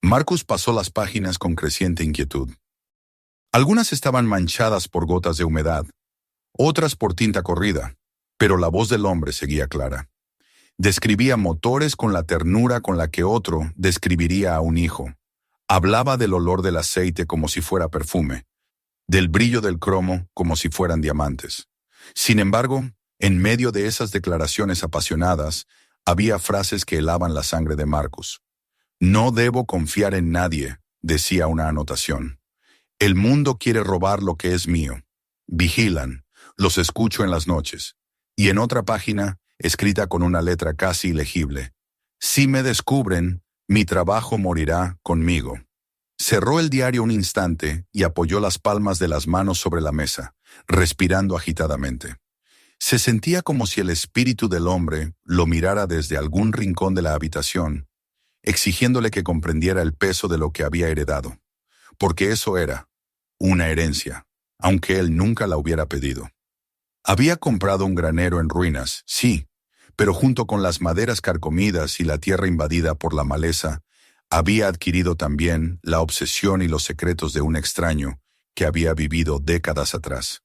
Marcus pasó las páginas con creciente inquietud. Algunas estaban manchadas por gotas de humedad, otras por tinta corrida, pero la voz del hombre seguía clara. Describía motores con la ternura con la que otro describiría a un hijo. Hablaba del olor del aceite como si fuera perfume, del brillo del cromo como si fueran diamantes. Sin embargo, en medio de esas declaraciones apasionadas, había frases que helaban la sangre de Marcus. No debo confiar en nadie, decía una anotación. El mundo quiere robar lo que es mío. Vigilan, los escucho en las noches. Y en otra página, escrita con una letra casi ilegible, si me descubren, mi trabajo morirá conmigo. Cerró el diario un instante y apoyó las palmas de las manos sobre la mesa, respirando agitadamente. Se sentía como si el espíritu del hombre lo mirara desde algún rincón de la habitación, exigiéndole que comprendiera el peso de lo que había heredado, porque eso era una herencia, aunque él nunca la hubiera pedido. Había comprado un granero en ruinas, sí, pero junto con las maderas carcomidas y la tierra invadida por la maleza, había adquirido también la obsesión y los secretos de un extraño que había vivido décadas atrás.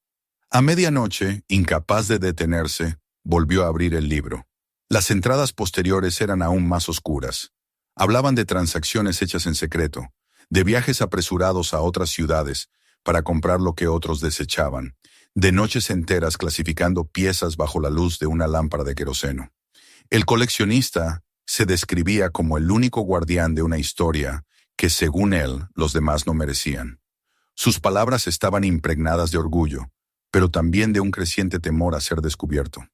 A medianoche, incapaz de detenerse, volvió a abrir el libro. Las entradas posteriores eran aún más oscuras. Hablaban de transacciones hechas en secreto, de viajes apresurados a otras ciudades para comprar lo que otros desechaban, de noches enteras clasificando piezas bajo la luz de una lámpara de queroseno. El coleccionista se describía como el único guardián de una historia que, según él, los demás no merecían. Sus palabras estaban impregnadas de orgullo, pero también de un creciente temor a ser descubierto.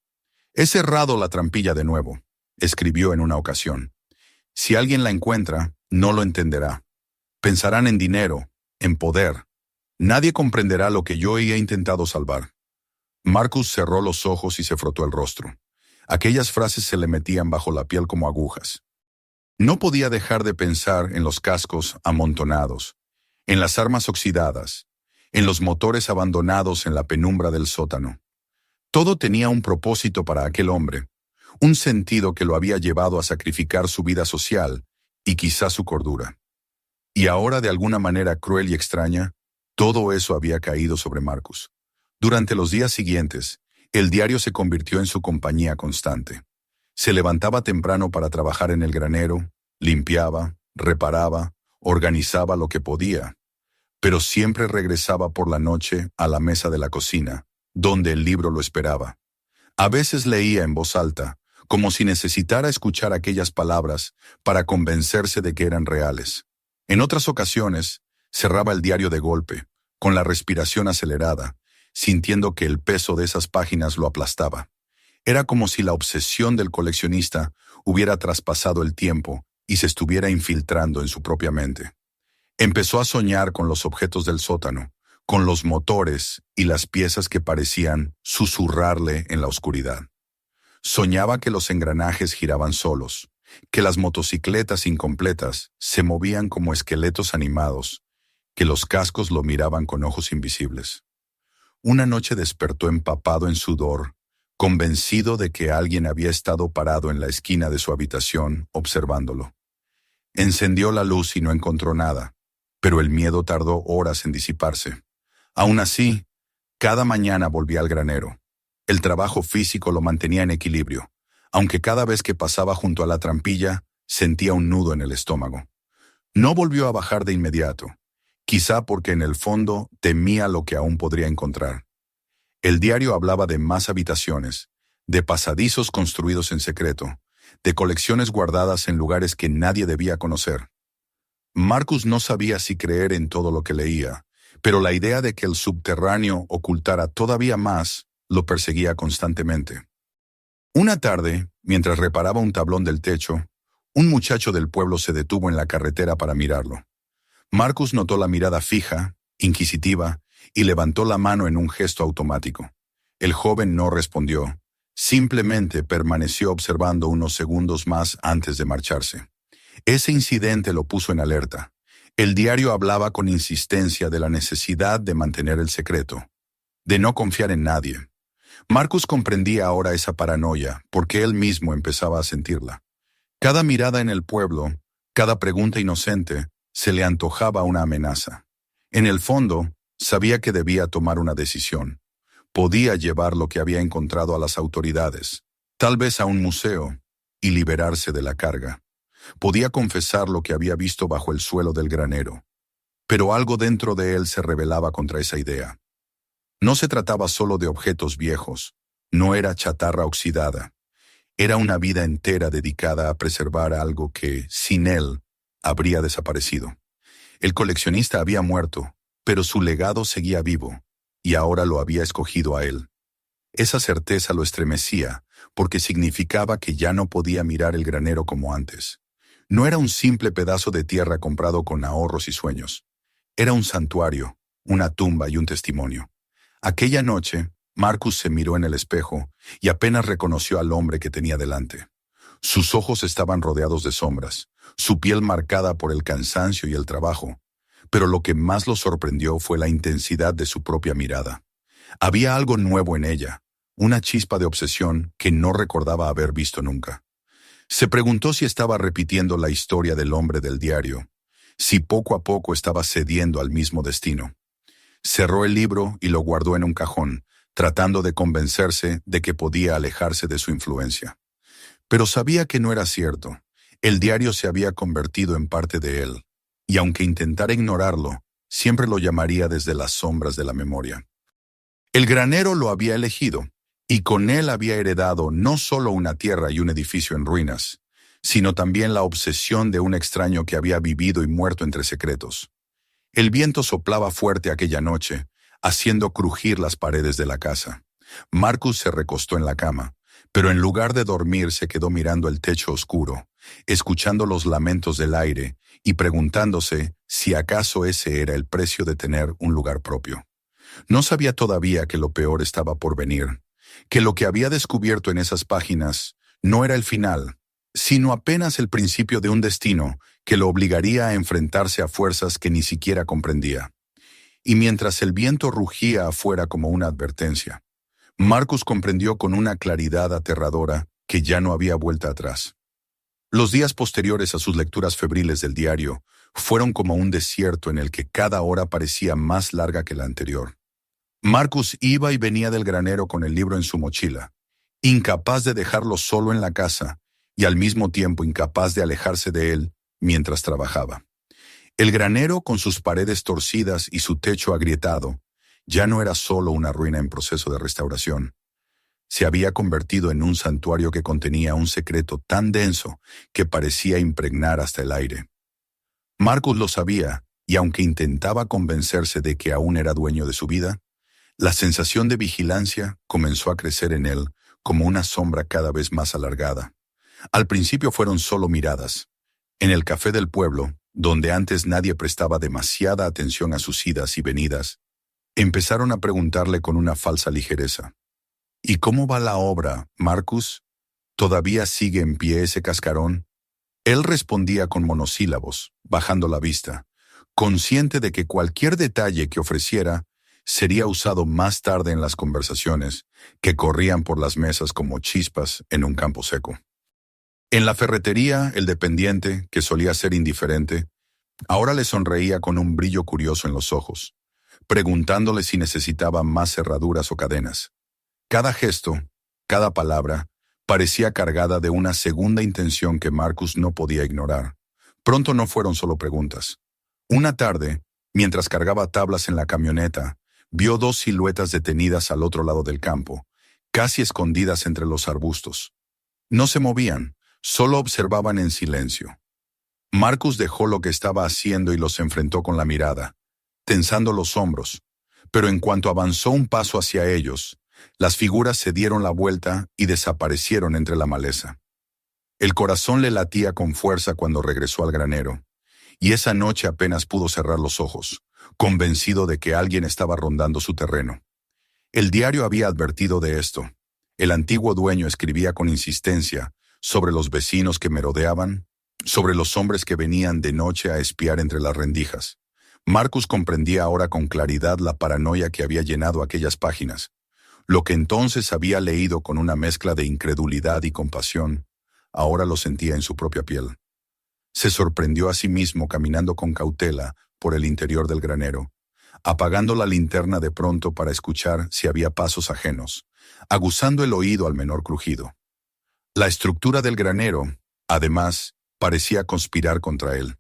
«He cerrado la trampilla de nuevo», escribió en una ocasión. «Si alguien la encuentra, no lo entenderá. Pensarán en dinero, en poder. Nadie comprenderá lo que yo he intentado salvar». Marcus cerró los ojos y se frotó el rostro. Aquellas frases se le metían bajo la piel como agujas. No podía dejar de pensar en los cascos amontonados, en las armas oxidadas, en los motores abandonados en la penumbra del sótano. Todo tenía un propósito para aquel hombre, un sentido que lo había llevado a sacrificar su vida social y quizá su cordura. Y ahora, de alguna manera cruel y extraña, todo eso había caído sobre Marcus. Durante los días siguientes, el diario se convirtió en su compañía constante. Se levantaba temprano para trabajar en el granero, limpiaba, reparaba, organizaba lo que podía, pero siempre regresaba por la noche a la mesa de la cocina, donde el libro lo esperaba. A veces leía en voz alta, como si necesitara escuchar aquellas palabras para convencerse de que eran reales. En otras ocasiones, cerraba el diario de golpe, con la respiración acelerada, sintiendo que el peso de esas páginas lo aplastaba. Era como si la obsesión del coleccionista hubiera traspasado el tiempo y se estuviera infiltrando en su propia mente. Empezó a soñar con los objetos del sótano, con los motores y las piezas que parecían susurrarle en la oscuridad. Soñaba que los engranajes giraban solos, que las motocicletas incompletas se movían como esqueletos animados, que los cascos lo miraban con ojos invisibles. Una noche despertó empapado en sudor, convencido de que alguien había estado parado en la esquina de su habitación observándolo. Encendió la luz y no encontró nada, pero el miedo tardó horas en disiparse. Aún así, cada mañana volvía al granero. El trabajo físico lo mantenía en equilibrio, aunque cada vez que pasaba junto a la trampilla, sentía un nudo en el estómago. No volvió a bajar de inmediato, quizá porque en el fondo temía lo que aún podría encontrar. El diario hablaba de más habitaciones, de pasadizos construidos en secreto, de colecciones guardadas en lugares que nadie debía conocer. Marcus no sabía si creer en todo lo que leía, pero la idea de que el subterráneo ocultara todavía más lo perseguía constantemente. Una tarde, mientras reparaba un tablón del techo, un muchacho del pueblo se detuvo en la carretera para mirarlo. Marcus notó la mirada fija, inquisitiva, y levantó la mano en un gesto automático. El joven no respondió, simplemente permaneció observando unos segundos más antes de marcharse. Ese incidente lo puso en alerta. El diario hablaba con insistencia de la necesidad de mantener el secreto, de no confiar en nadie. Marcus comprendía ahora esa paranoia, porque él mismo empezaba a sentirla. Cada mirada en el pueblo, cada pregunta inocente, se le antojaba una amenaza. En el fondo, sabía que debía tomar una decisión. Podía llevar lo que había encontrado a las autoridades, tal vez a un museo, y liberarse de la carga. Podía confesar lo que había visto bajo el suelo del granero. Pero algo dentro de él se rebelaba contra esa idea. No se trataba solo de objetos viejos, no era chatarra oxidada. Era una vida entera dedicada a preservar algo que, sin él, habría desaparecido. El coleccionista había muerto, pero su legado seguía vivo, y ahora lo había escogido a él. Esa certeza lo estremecía, porque significaba que ya no podía mirar el granero como antes. No era un simple pedazo de tierra comprado con ahorros y sueños. Era un santuario, una tumba y un testimonio. Aquella noche, Marcus se miró en el espejo y apenas reconoció al hombre que tenía delante. Sus ojos estaban rodeados de sombras, su piel marcada por el cansancio y el trabajo, pero lo que más lo sorprendió fue la intensidad de su propia mirada. Había algo nuevo en ella, una chispa de obsesión que no recordaba haber visto nunca. Se preguntó si estaba repitiendo la historia del hombre del diario, si poco a poco estaba cediendo al mismo destino. Cerró el libro y lo guardó en un cajón, tratando de convencerse de que podía alejarse de su influencia. Pero sabía que no era cierto. El diario se había convertido en parte de él, y aunque intentara ignorarlo, siempre lo llamaría desde las sombras de la memoria. El granero lo había elegido, y con él había heredado no solo una tierra y un edificio en ruinas, sino también la obsesión de un extraño que había vivido y muerto entre secretos. El viento soplaba fuerte aquella noche, haciendo crujir las paredes de la casa. Marcus se recostó en la cama, pero en lugar de dormir se quedó mirando el techo oscuro, escuchando los lamentos del aire y preguntándose si acaso ese era el precio de tener un lugar propio. No sabía todavía que lo peor estaba por venir, que lo que había descubierto en esas páginas no era el final, sino apenas el principio de un destino que lo obligaría a enfrentarse a fuerzas que ni siquiera comprendía. Y mientras el viento rugía afuera como una advertencia, Marcus comprendió con una claridad aterradora que ya no había vuelta atrás. Los días posteriores a sus lecturas febriles del diario fueron como un desierto en el que cada hora parecía más larga que la anterior. Marcus iba y venía del granero con el libro en su mochila, incapaz de dejarlo solo en la casa y al mismo tiempo incapaz de alejarse de él mientras trabajaba. El granero, con sus paredes torcidas y su techo agrietado, ya no era solo una ruina en proceso de restauración. Se había convertido en un santuario que contenía un secreto tan denso que parecía impregnar hasta el aire. Marcus lo sabía, y aunque intentaba convencerse de que aún era dueño de su vida, la sensación de vigilancia comenzó a crecer en él como una sombra cada vez más alargada. Al principio fueron solo miradas. En el café del pueblo, donde antes nadie prestaba demasiada atención a sus idas y venidas, empezaron a preguntarle con una falsa ligereza: ¿y cómo va la obra, Marcus? ¿Todavía sigue en pie ese cascarón? Él respondía con monosílabos, bajando la vista, consciente de que cualquier detalle que ofreciera sería usado más tarde en las conversaciones que corrían por las mesas como chispas en un campo seco. En la ferretería, el dependiente, que solía ser indiferente, ahora le sonreía con un brillo curioso en los ojos, preguntándole si necesitaba más cerraduras o cadenas. Cada gesto, cada palabra, parecía cargada de una segunda intención que Marcus no podía ignorar. Pronto no fueron solo preguntas. Una tarde, mientras cargaba tablas en la camioneta, vio dos siluetas detenidas al otro lado del campo, casi escondidas entre los arbustos. No se movían, solo observaban en silencio. Marcus dejó lo que estaba haciendo y los enfrentó con la mirada, tensando los hombros, pero en cuanto avanzó un paso hacia ellos, las figuras se dieron la vuelta y desaparecieron entre la maleza. El corazón le latía con fuerza cuando regresó al granero, y esa noche apenas pudo cerrar los ojos, convencido de que alguien estaba rondando su terreno. El diario había advertido de esto. El antiguo dueño escribía con insistencia sobre los vecinos que merodeaban, sobre los hombres que venían de noche a espiar entre las rendijas. Marcus comprendía ahora con claridad la paranoia que había llenado aquellas páginas. Lo que entonces había leído con una mezcla de incredulidad y compasión, ahora lo sentía en su propia piel. Se sorprendió a sí mismo caminando con cautela por el interior del granero, apagando la linterna de pronto para escuchar si había pasos ajenos, aguzando el oído al menor crujido. La estructura del granero, además, parecía conspirar contra él.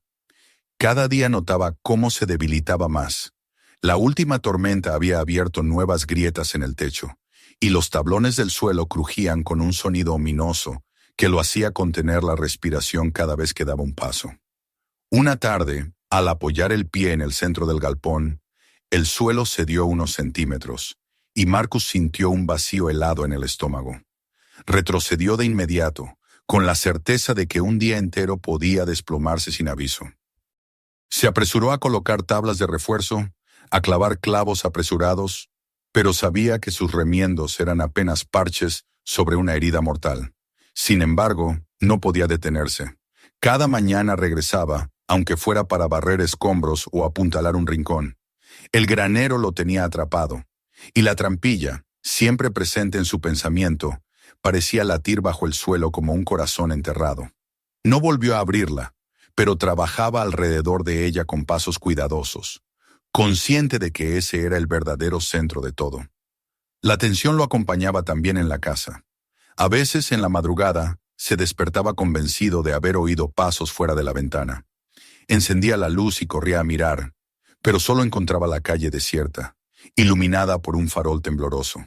Cada día notaba cómo se debilitaba más. La última tormenta había abierto nuevas grietas en el techo, y los tablones del suelo crujían con un sonido ominoso que lo hacía contener la respiración cada vez que daba un paso. Una tarde, al apoyar el pie en el centro del galpón, el suelo cedió unos centímetros, y Marcus sintió un vacío helado en el estómago. Retrocedió de inmediato, con la certeza de que un día entero podía desplomarse sin aviso. Se apresuró a colocar tablas de refuerzo, a clavar clavos apresurados, pero sabía que sus remiendos eran apenas parches sobre una herida mortal. Sin embargo, no podía detenerse. Cada mañana regresaba, aunque fuera para barrer escombros o apuntalar un rincón. El granero lo tenía atrapado, y la trampilla, siempre presente en su pensamiento, parecía latir bajo el suelo como un corazón enterrado. No volvió a abrirla, pero trabajaba alrededor de ella con pasos cuidadosos, consciente de que ese era el verdadero centro de todo. La tensión lo acompañaba también en la casa. A veces, en la madrugada, se despertaba convencido de haber oído pasos fuera de la ventana. Encendía la luz y corría a mirar, pero solo encontraba la calle desierta, iluminada por un farol tembloroso.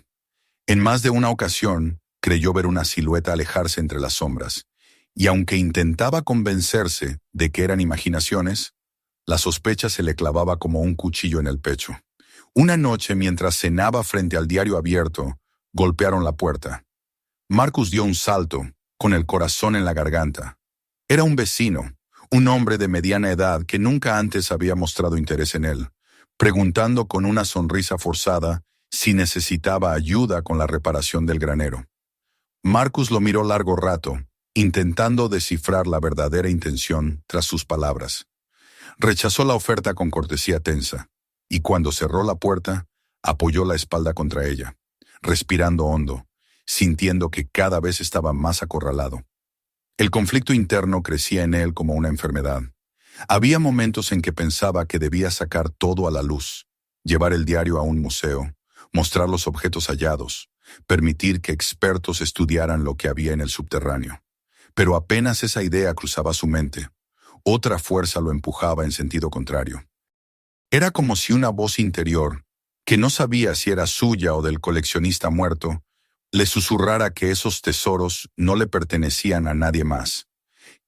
En más de una ocasión, creyó ver una silueta alejarse entre las sombras, y aunque intentaba convencerse de que eran imaginaciones, la sospecha se le clavaba como un cuchillo en el pecho. Una noche, mientras cenaba frente al diario abierto, golpearon la puerta. Marcus dio un salto, con el corazón en la garganta. Era un vecino, un hombre de mediana edad que nunca antes había mostrado interés en él, preguntando con una sonrisa forzada si necesitaba ayuda con la reparación del granero. Marcus lo miró largo rato, intentando descifrar la verdadera intención tras sus palabras. Rechazó la oferta con cortesía tensa, y cuando cerró la puerta, apoyó la espalda contra ella, respirando hondo, sintiendo que cada vez estaba más acorralado. El conflicto interno crecía en él como una enfermedad. Había momentos en que pensaba que debía sacar todo a la luz, llevar el diario a un museo, mostrar los objetos hallados, permitir que expertos estudiaran lo que había en el subterráneo. Pero apenas esa idea cruzaba su mente, otra fuerza lo empujaba en sentido contrario. Era como si una voz interior, que no sabía si era suya o del coleccionista muerto, le susurrara que esos tesoros no le pertenecían a nadie más,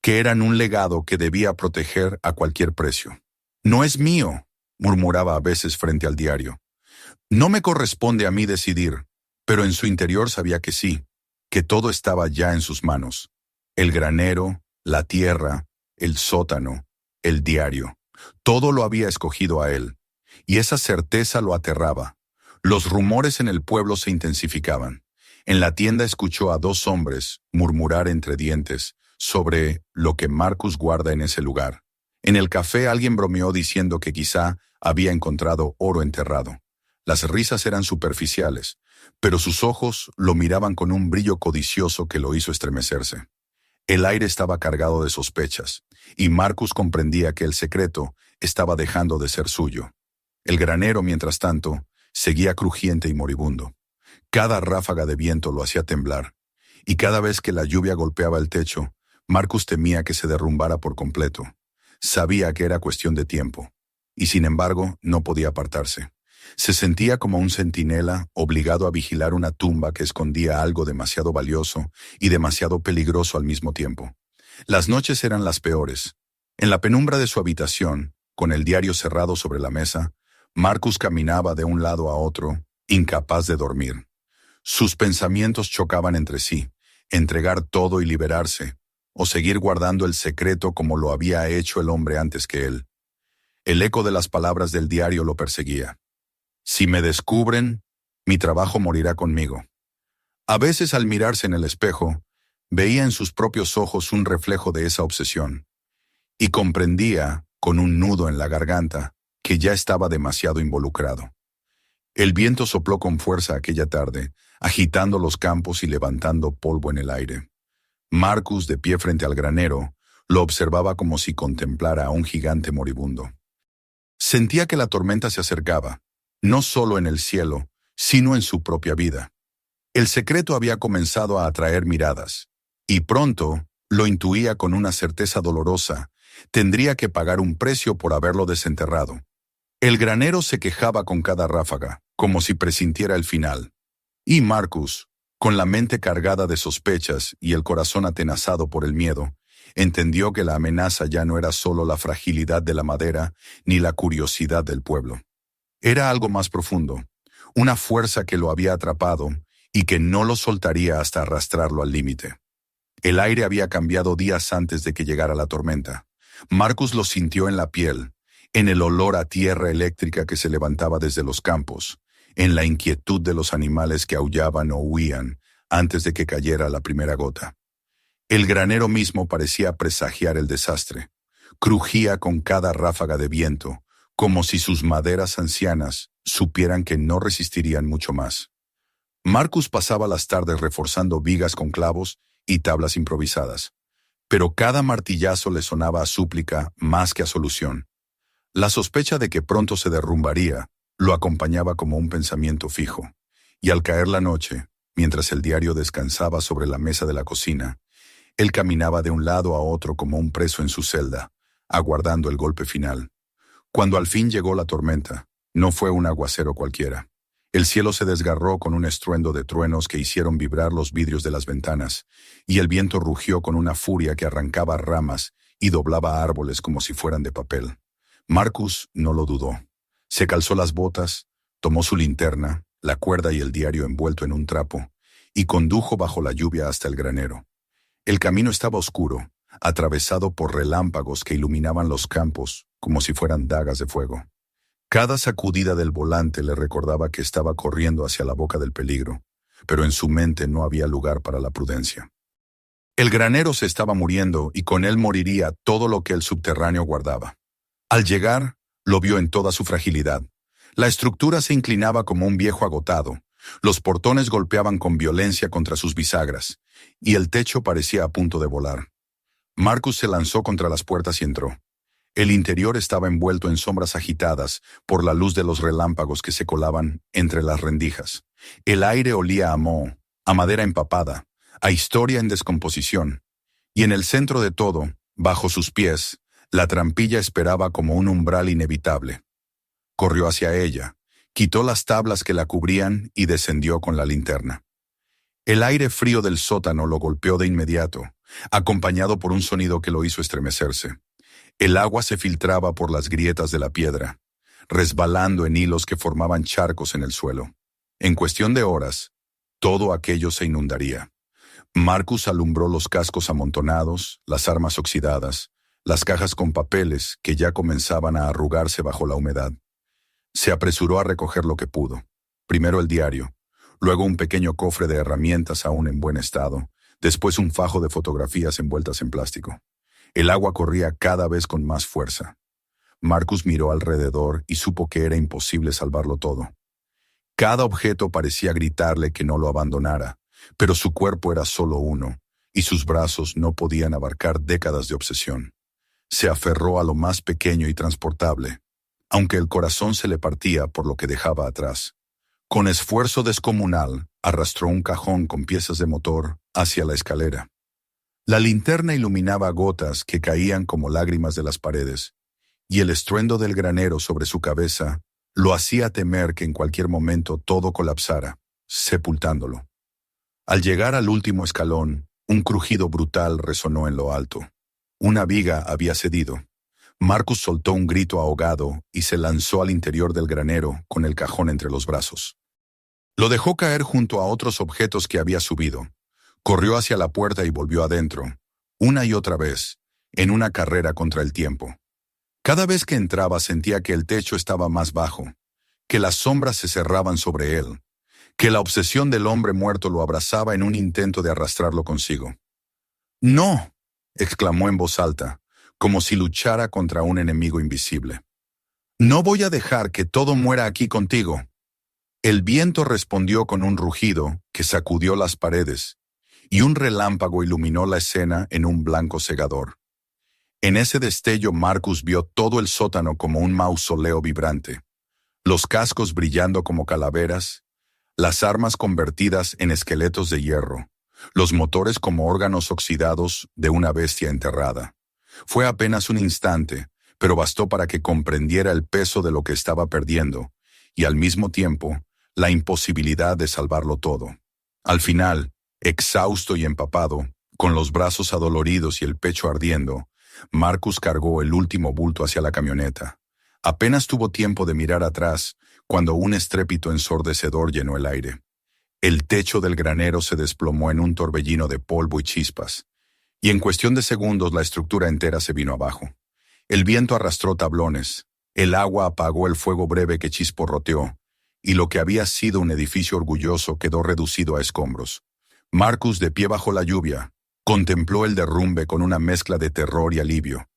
que eran un legado que debía proteger a cualquier precio. «No es mío», murmuraba a veces frente al diario. «No me corresponde a mí decidir», pero en su interior sabía que sí, que todo estaba ya en sus manos. El granero, la tierra, el sótano, el diario. Todo lo había escogido a él, y esa certeza lo aterraba. Los rumores en el pueblo se intensificaban. En la tienda escuchó a dos hombres murmurar entre dientes sobre lo que Marcus guarda en ese lugar. En el café alguien bromeó diciendo que quizá había encontrado oro enterrado. Las risas eran superficiales, pero sus ojos lo miraban con un brillo codicioso que lo hizo estremecerse. El aire estaba cargado de sospechas, y Marcus comprendía que el secreto estaba dejando de ser suyo. El granero, mientras tanto, seguía crujiente y moribundo. Cada ráfaga de viento lo hacía temblar, y cada vez que la lluvia golpeaba el techo, Marcus temía que se derrumbara por completo. Sabía que era cuestión de tiempo, y sin embargo no podía apartarse. Se sentía como un centinela obligado a vigilar una tumba que escondía algo demasiado valioso y demasiado peligroso al mismo tiempo. Las noches eran las peores. En la penumbra de su habitación, con el diario cerrado sobre la mesa, Marcus caminaba de un lado a otro, incapaz de dormir. Sus pensamientos chocaban entre sí, entregar todo y liberarse, o seguir guardando el secreto como lo había hecho el hombre antes que él. El eco de las palabras del diario lo perseguía. Si me descubren, mi trabajo morirá conmigo. A veces al mirarse en el espejo, veía en sus propios ojos un reflejo de esa obsesión, y comprendía, con un nudo en la garganta, que ya estaba demasiado involucrado. El viento sopló con fuerza aquella tarde, agitando los campos y levantando polvo en el aire. Marcus, de pie frente al granero, lo observaba como si contemplara a un gigante moribundo. Sentía que la tormenta se acercaba, no solo en el cielo, sino en su propia vida. El secreto había comenzado a atraer miradas, y pronto, lo intuía con una certeza dolorosa, tendría que pagar un precio por haberlo desenterrado. El granero se quejaba con cada ráfaga, como si presintiera el final. Y Marcus, con la mente cargada de sospechas y el corazón atenazado por el miedo, entendió que la amenaza ya no era solo la fragilidad de la madera ni la curiosidad del pueblo. Era algo más profundo, una fuerza que lo había atrapado y que no lo soltaría hasta arrastrarlo al límite. El aire había cambiado días antes de que llegara la tormenta. Marcus lo sintió en la piel, en el olor a tierra eléctrica que se levantaba desde los campos, en la inquietud de los animales que aullaban o huían antes de que cayera la primera gota. El granero mismo parecía presagiar el desastre. Crujía con cada ráfaga de viento, como si sus maderas ancianas supieran que no resistirían mucho más. Marcus pasaba las tardes reforzando vigas con clavos y tablas improvisadas, pero cada martillazo le sonaba a súplica más que a solución. La sospecha de que pronto se derrumbaría lo acompañaba como un pensamiento fijo, y al caer la noche, mientras el diario descansaba sobre la mesa de la cocina, él caminaba de un lado a otro como un preso en su celda, aguardando el golpe final. Cuando al fin llegó la tormenta, no fue un aguacero cualquiera. El cielo se desgarró con un estruendo de truenos que hicieron vibrar los vidrios de las ventanas, y el viento rugió con una furia que arrancaba ramas y doblaba árboles como si fueran de papel. Marcus no lo dudó. Se calzó las botas, tomó su linterna, la cuerda y el diario envuelto en un trapo, y condujo bajo la lluvia hasta el granero. El camino estaba oscuro, atravesado por relámpagos que iluminaban los campos como si fueran dagas de fuego. Cada sacudida del volante le recordaba que estaba corriendo hacia la boca del peligro, pero en su mente no había lugar para la prudencia. El granero se estaba muriendo y con él moriría todo lo que el subterráneo guardaba. Al llegar, lo vio en toda su fragilidad. La estructura se inclinaba como un viejo agotado, los portones golpeaban con violencia contra sus bisagras, y el techo parecía a punto de volar. Marcus se lanzó contra las puertas y entró. El interior estaba envuelto en sombras agitadas por la luz de los relámpagos que se colaban entre las rendijas. El aire olía a moho, a madera empapada, a historia en descomposición. Y en el centro de todo, bajo sus pies, la trampilla esperaba como un umbral inevitable. Corrió hacia ella, quitó las tablas que la cubrían y descendió con la linterna. El aire frío del sótano lo golpeó de inmediato, acompañado por un sonido que lo hizo estremecerse. El agua se filtraba por las grietas de la piedra, resbalando en hilos que formaban charcos en el suelo. En cuestión de horas, todo aquello se inundaría. Marcus alumbró los cascos amontonados, las armas oxidadas, las cajas con papeles que ya comenzaban a arrugarse bajo la humedad. Se apresuró a recoger lo que pudo. Primero el diario, luego un pequeño cofre de herramientas aún en buen estado, después un fajo de fotografías envueltas en plástico. El agua corría cada vez con más fuerza. Marcus miró alrededor y supo que era imposible salvarlo todo. Cada objeto parecía gritarle que no lo abandonara, pero su cuerpo era solo uno, y sus brazos no podían abarcar décadas de obsesión. Se aferró a lo más pequeño y transportable, aunque el corazón se le partía por lo que dejaba atrás. Con esfuerzo descomunal, arrastró un cajón con piezas de motor hacia la escalera. La linterna iluminaba gotas que caían como lágrimas de las paredes, y el estruendo del granero sobre su cabeza lo hacía temer que en cualquier momento todo colapsara, sepultándolo. Al llegar al último escalón, un crujido brutal resonó en lo alto. Una viga había cedido. Marcus soltó un grito ahogado y se lanzó al interior del granero con el cajón entre los brazos. Lo dejó caer junto a otros objetos que había subido. Corrió hacia la puerta y volvió adentro, una y otra vez, en una carrera contra el tiempo. Cada vez que entraba sentía que el techo estaba más bajo, que las sombras se cerraban sobre él, que la obsesión del hombre muerto lo abrazaba en un intento de arrastrarlo consigo. «¡No!», exclamó en voz alta, como si luchara contra un enemigo invisible. «No voy a dejar que todo muera aquí contigo». El viento respondió con un rugido que sacudió las paredes, y un relámpago iluminó la escena en un blanco cegador. En ese destello Marcus vio todo el sótano como un mausoleo vibrante, los cascos brillando como calaveras, las armas convertidas en esqueletos de hierro, los motores como órganos oxidados de una bestia enterrada. Fue apenas un instante, pero bastó para que comprendiera el peso de lo que estaba perdiendo, y al mismo tiempo, la imposibilidad de salvarlo todo. Al final, exhausto y empapado, con los brazos adoloridos y el pecho ardiendo, Marcus cargó el último bulto hacia la camioneta. Apenas tuvo tiempo de mirar atrás cuando un estrépito ensordecedor llenó el aire. El techo del granero se desplomó en un torbellino de polvo y chispas, y en cuestión de segundos la estructura entera se vino abajo. El viento arrastró tablones, el agua apagó el fuego breve que chisporroteó, y lo que había sido un edificio orgulloso quedó reducido a escombros. Marcus, de pie bajo la lluvia, contempló el derrumbe con una mezcla de terror y alivio.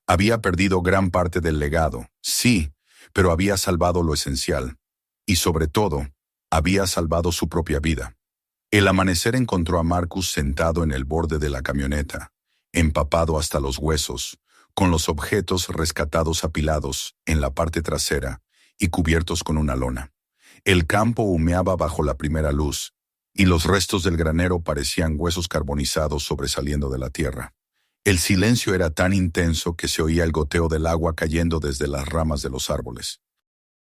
Había perdido gran parte del legado, sí, pero había salvado lo esencial. Y sobre todo, había salvado su propia vida. El amanecer encontró a Marcus sentado en el borde de la camioneta, empapado hasta los huesos, con los objetos rescatados apilados en la parte trasera y cubiertos con una lona. El campo humeaba bajo la primera luz, y los restos del granero parecían huesos carbonizados sobresaliendo de la tierra. El silencio era tan intenso que se oía el goteo del agua cayendo desde las ramas de los árboles.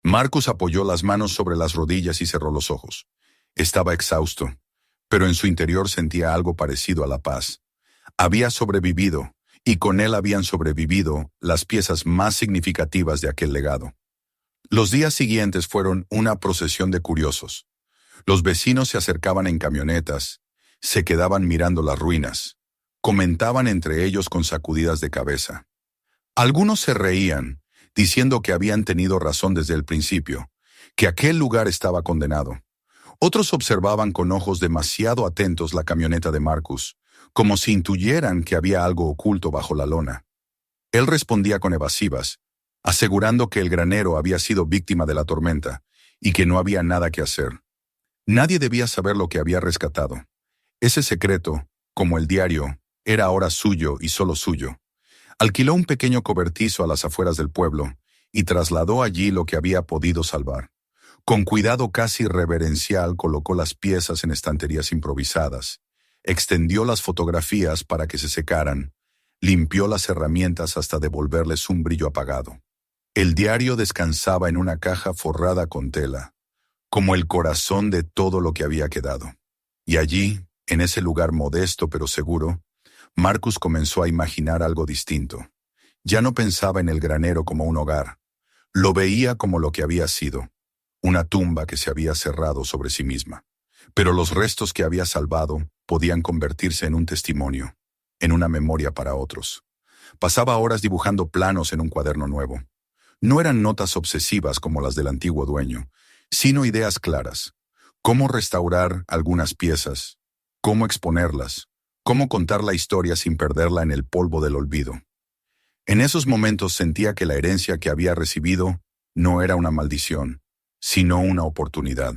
Marcus apoyó las manos sobre las rodillas y cerró los ojos. Estaba exhausto, pero en su interior sentía algo parecido a la paz. Había sobrevivido, y con él habían sobrevivido las piezas más significativas de aquel legado. Los días siguientes fueron una procesión de curiosos. Los vecinos se acercaban en camionetas, se quedaban mirando las ruinas, comentaban entre ellos con sacudidas de cabeza. Algunos se reían, diciendo que habían tenido razón desde el principio, que aquel lugar estaba condenado. Otros observaban con ojos demasiado atentos la camioneta de Marcus, como si intuyeran que había algo oculto bajo la lona. Él respondía con evasivas, asegurando que el granero había sido víctima de la tormenta y que no había nada que hacer. Nadie debía saber lo que había rescatado. Ese secreto, como el diario, era ahora suyo y solo suyo. Alquiló un pequeño cobertizo a las afueras del pueblo y trasladó allí lo que había podido salvar. Con cuidado casi reverencial colocó las piezas en estanterías improvisadas, extendió las fotografías para que se secaran, limpió las herramientas hasta devolverles un brillo apagado. El diario descansaba en una caja forrada con tela, como el corazón de todo lo que había quedado. Y allí, en ese lugar modesto pero seguro, Marcus comenzó a imaginar algo distinto. Ya no pensaba en el granero como un hogar. Lo veía como lo que había sido, una tumba que se había cerrado sobre sí misma. Pero los restos que había salvado podían convertirse en un testimonio, en una memoria para otros. Pasaba horas dibujando planos en un cuaderno nuevo. No eran notas obsesivas como las del antiguo dueño, sino ideas claras. Cómo restaurar algunas piezas, cómo exponerlas, cómo contar la historia sin perderla en el polvo del olvido. En esos momentos sentía que la herencia que había recibido no era una maldición, sino una oportunidad.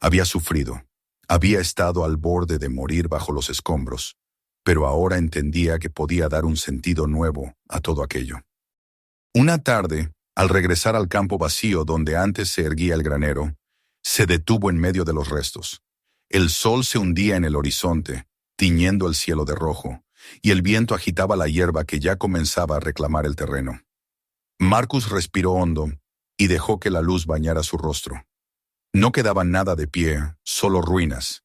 Había sufrido, había estado al borde de morir bajo los escombros, pero ahora entendía que podía dar un sentido nuevo a todo aquello. Una tarde, al regresar al campo vacío donde antes se erguía el granero, se detuvo en medio de los restos. El sol se hundía en el horizonte, tiñendo el cielo de rojo, y el viento agitaba la hierba que ya comenzaba a reclamar el terreno. Marcus respiró hondo y dejó que la luz bañara su rostro. No quedaba nada de pie, solo ruinas,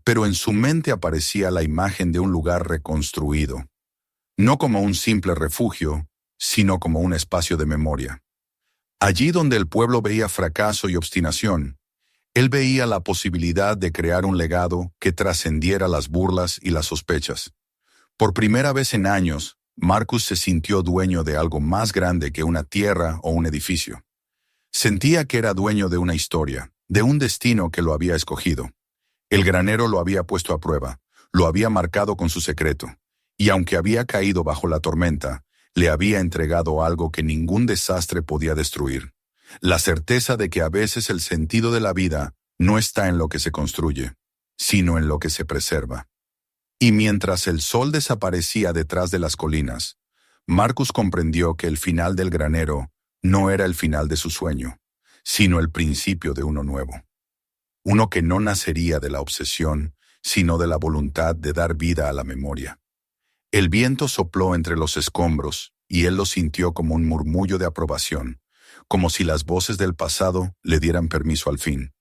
pero en su mente aparecía la imagen de un lugar reconstruido, no como un simple refugio, sino como un espacio de memoria. Allí donde el pueblo veía fracaso y obstinación, él veía la posibilidad de crear un legado que trascendiera las burlas y las sospechas. Por primera vez en años, Marcus se sintió dueño de algo más grande que una tierra o un edificio. Sentía que era dueño de una historia, de un destino que lo había escogido. El granero lo había puesto a prueba, lo había marcado con su secreto, y aunque había caído bajo la tormenta, le había entregado algo que ningún desastre podía destruir. La certeza de que a veces el sentido de la vida no está en lo que se construye, sino en lo que se preserva. Y mientras el sol desaparecía detrás de las colinas, Marcus comprendió que el final del granero no era el final de su sueño, sino el principio de uno nuevo. Uno que no nacería de la obsesión, sino de la voluntad de dar vida a la memoria. El viento sopló entre los escombros y él lo sintió como un murmullo de aprobación, como si las voces del pasado le dieran permiso al fin.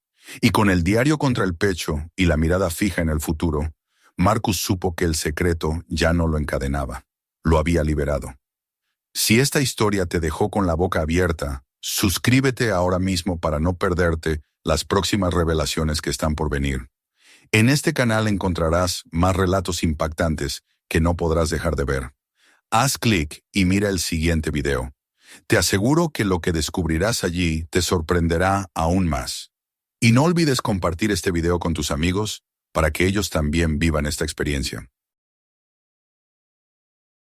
Y con el diario contra el pecho y la mirada fija en el futuro, Marcus supo que el secreto ya no lo encadenaba, lo había liberado. Si esta historia te dejó con la boca abierta, suscríbete ahora mismo para no perderte las próximas revelaciones que están por venir. En este canal encontrarás más relatos impactantes que no podrás dejar de ver. Haz clic y mira el siguiente video. Te aseguro que lo que descubrirás allí te sorprenderá aún más. Y no olvides compartir este video con tus amigos para que ellos también vivan esta experiencia.